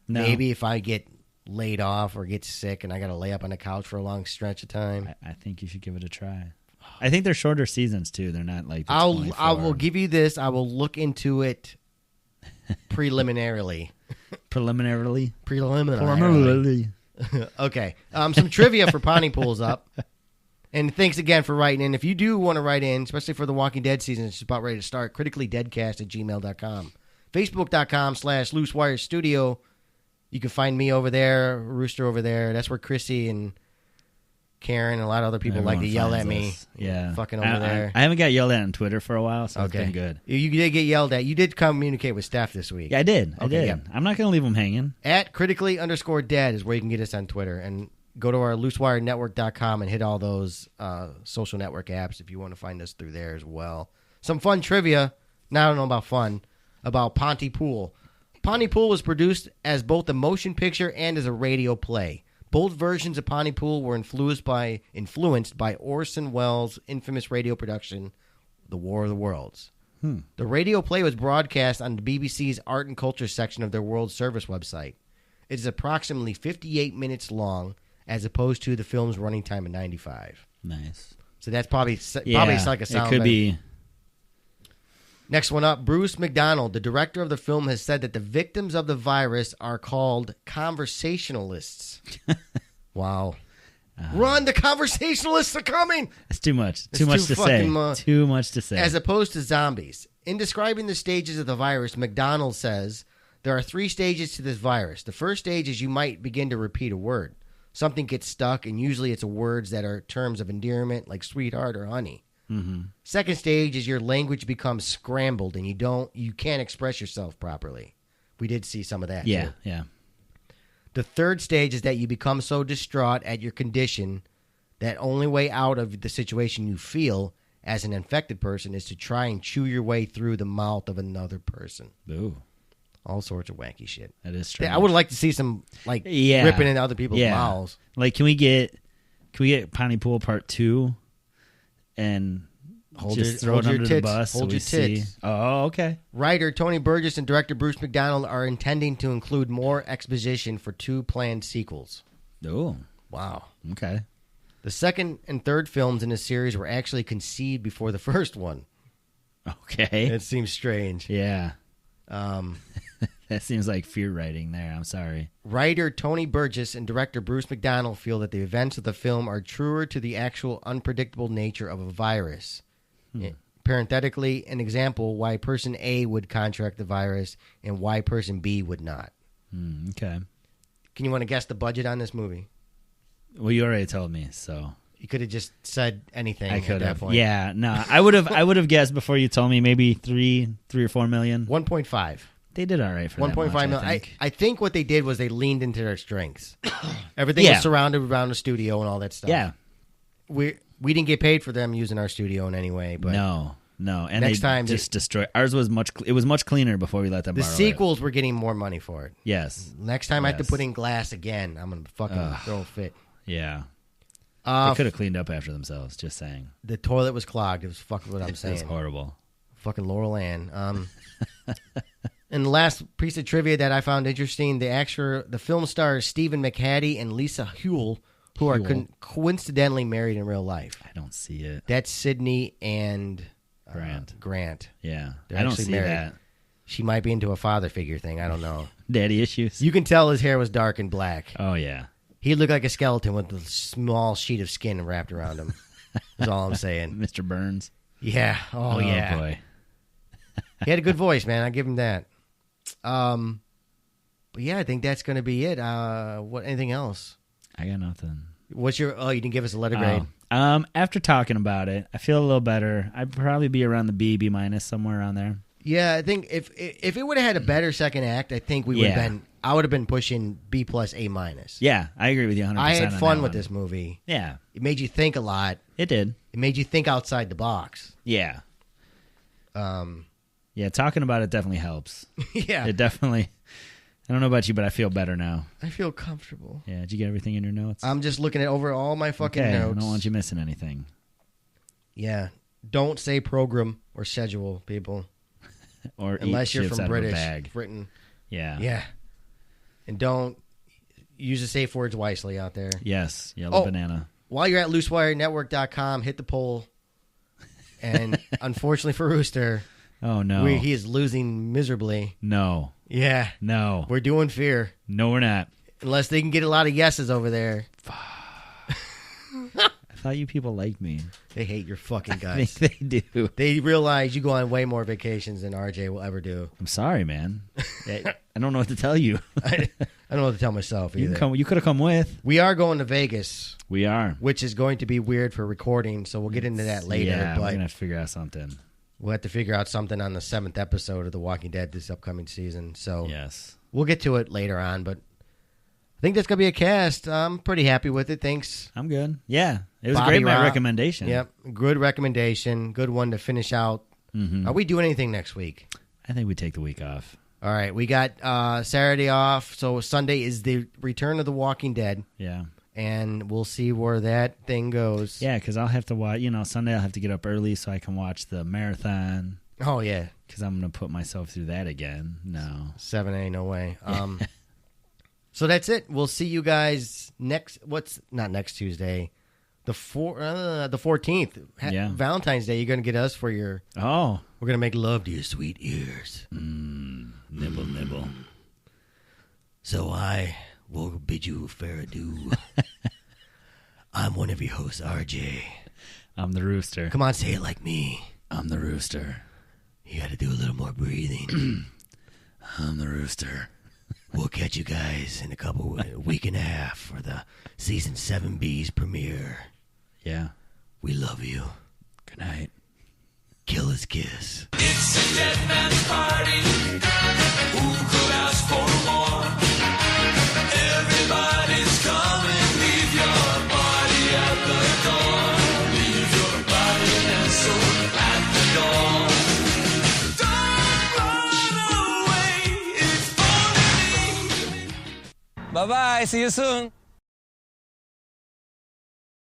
No. Maybe if I get laid off or get sick and I got to lay up on the couch for a long stretch of time. I think you should give it a try. I think they're shorter seasons too. They're not like the I 24. will give you this. I will look into it preliminarily. preliminarily. Okay. Some trivia for Pontypool's up. And thanks again for writing in. If you do want to write in, especially for the Walking Dead season, it's about ready to start, criticallydeadcast@gmail.com. Facebook.com/LooseWireStudio. You can find me over there, Rooster over there. That's where Chrissy and Karen and a lot of other people like to Everyone yell at finds me. us. Yeah. Fucking over there. I haven't got yelled at on Twitter for a while, so it's been good. You did get yelled at. You did communicate with Steph this week. Yeah, I did. I Okay, did. yeah. I'm not going to leave them hanging. At critically_dead is where you can get us on Twitter. And go to our loosewirenetwork.com and hit all those social network apps if you want to find us through there as well. Some fun trivia. Now I don't know about fun. About Pontypool. Pontypool was produced as both a motion picture and as a radio play. Both versions of Pontypool were influenced by Orson Welles' infamous radio production, The War of the Worlds. The radio play was broadcast on the BBC's Art and Culture section of their World Service website. It is approximately 58 minutes long, as opposed to the film's running time of 95. Nice. So that's probably Yeah, it's like a sound. it could be. Next one up, Bruce McDonald, the director of the film, has said that the victims of the virus are called conversationalists. Wow. Run, the conversationalists are coming! It's too much. It's Too much too to say. fucking Too much to say. As opposed to zombies. In describing the stages of the virus, McDonald says, there are 3 stages to this virus. The first stage is you might begin to repeat a word. Something gets stuck, and usually it's words that are terms of endearment, like sweetheart or honey. Mm-hmm. Second stage is your language becomes scrambled, and you can't express yourself properly. We did see some of that, Yeah, too. yeah. The third stage is that you become so distraught at your condition that only way out of the situation you feel as an infected person is to try and chew your way through the mouth of another person. Ooh. All sorts of wacky shit. That is strange. I would like to see some ripping into other people's mouths. Like, can we get Pontypool Part 2 and throw it under the bus? Hold your tits. Oh, okay. Writer Tony Burgess and director Bruce McDonald are intending to include more exposition for 2 planned sequels. Oh. Wow. Okay. The second and third films in the series were actually conceived before the first one. Okay. It seems strange. Yeah. That seems like fear writing there. I'm sorry. Writer Tony Burgess and director Bruce McDonald feel that the events of the film are truer to the actual unpredictable nature of a virus. Parenthetically, an example why person A would contract the virus and why person B would not. Okay. Can you want to guess the budget on this movie? Well, you already told me, so You could have just said anything. I at could that have. point. Yeah, no, I would have guessed before you told me maybe three or 4 million. 1.5. They did all right for 1.5 that million. much, I think what they did was they leaned into their strengths. Everything was surrounded around the studio and all that stuff. Yeah. We didn't get paid for them using our studio in any way. But No. And next time just destroy. Ours was much cleaner before we let them the borrow sequels were getting more money for it. Yes. Next time I have to Yes. put in glass again, I'm going to fucking throw a fit. Yeah. They could have cleaned up after themselves, just saying. The toilet was clogged. It was fucking what I'm saying. It was horrible. Fucking Laurel Ann. And the last piece of trivia that I found interesting, the film stars Stephen McHattie and Lisa Huell, who are coincidentally married in real life. I don't see it. That's Sydney and Grant. Yeah. They're I don't actually see married. that. She might be into a father figure thing. I don't know. Daddy issues. You can tell his hair was dark and black. Oh, yeah. He looked like a skeleton with a small sheet of skin wrapped around him. That's all I'm saying. Mr. Burns. Yeah. Oh yeah. Boy. He had a good voice, man. I give him that. But yeah, I think that's going to be it. What? Anything else? I got nothing. What's your? Oh, you didn't give us a letter grade. After talking about it, I feel a little better. I'd probably be around the B minus, somewhere around there. Yeah, I think if it would have had a better second act, I think we would have been. I would have been pushing B plus A minus. Yeah, I agree with you 100%. I had fun with one. this movie. Yeah, It made you think a lot. it did. It made you think outside the box. Yeah. Yeah, talking about it definitely helps. Yeah, It definitely. I don't know about you, but I feel better now. I feel comfortable. Yeah, did you get everything in your notes? I'm just looking at over all my fucking okay, notes. I don't want you missing anything. Yeah, don't say program or schedule, people. Or Unless eat you're chips from out British of a bag. Britain. Yeah. Yeah. And don't use the safe words wisely out there. Yes, yellow banana. While you're at loosewirenetwork.com, hit the poll. And unfortunately for Rooster, Oh no, he is losing miserably. no, Yeah. no, We're doing fear. no, we're not. Unless they can get a lot of yeses over there. I thought you people liked me. They hate your fucking I guts. think they do. They realize you go on way more vacations than RJ will ever do. I'm sorry, man. I don't know what to tell you. I don't know what to tell myself either. You could have come with. We are going to Vegas, We are. which is going to be weird for recording, so we'll get into that later. Yeah, we're but gonna have to figure out something. we'll have to figure out something on the 7th episode of The Walking Dead this upcoming season. So Yes. we'll get to it later on, but I think that's going to be a cast. I'm pretty happy with it. Thanks. I'm good. Yeah, it was Bobby great. My Rock. recommendation. Yep. Good recommendation. Good one to finish out. Mm-hmm. Are we doing anything next week? I think we take the week off. All right. We got Saturday off. So Sunday is the return of The Walking Dead. Yeah. And we'll see where that thing goes. Yeah, because I'll have to watch. Sunday I'll have to get up early so I can watch the marathon. Oh, yeah. Because I'm going to put myself through that again. No. 7A, no way. So that's it. We'll see you guys not next Tuesday. The 14th. Yeah. Valentine's Day. You're going to get us for your... Oh. We're going to make love to your sweet ears. Nibble, nibble. So I will bid you fair adieu. I'm one of your hosts, RJ. I'm the rooster. Come on, say it like me. I'm the rooster. You got to do a little more breathing. I'm the rooster. We'll catch you guys in a week and a half for the season 7B's premiere. Yeah. We love you. Good night. Killer's kiss. It's a dead man's party. Who could ask for more? Everybody's coming. Leave your body at the door. Leave your body and soul at the door. Don't run away. Bye-bye. See you soon.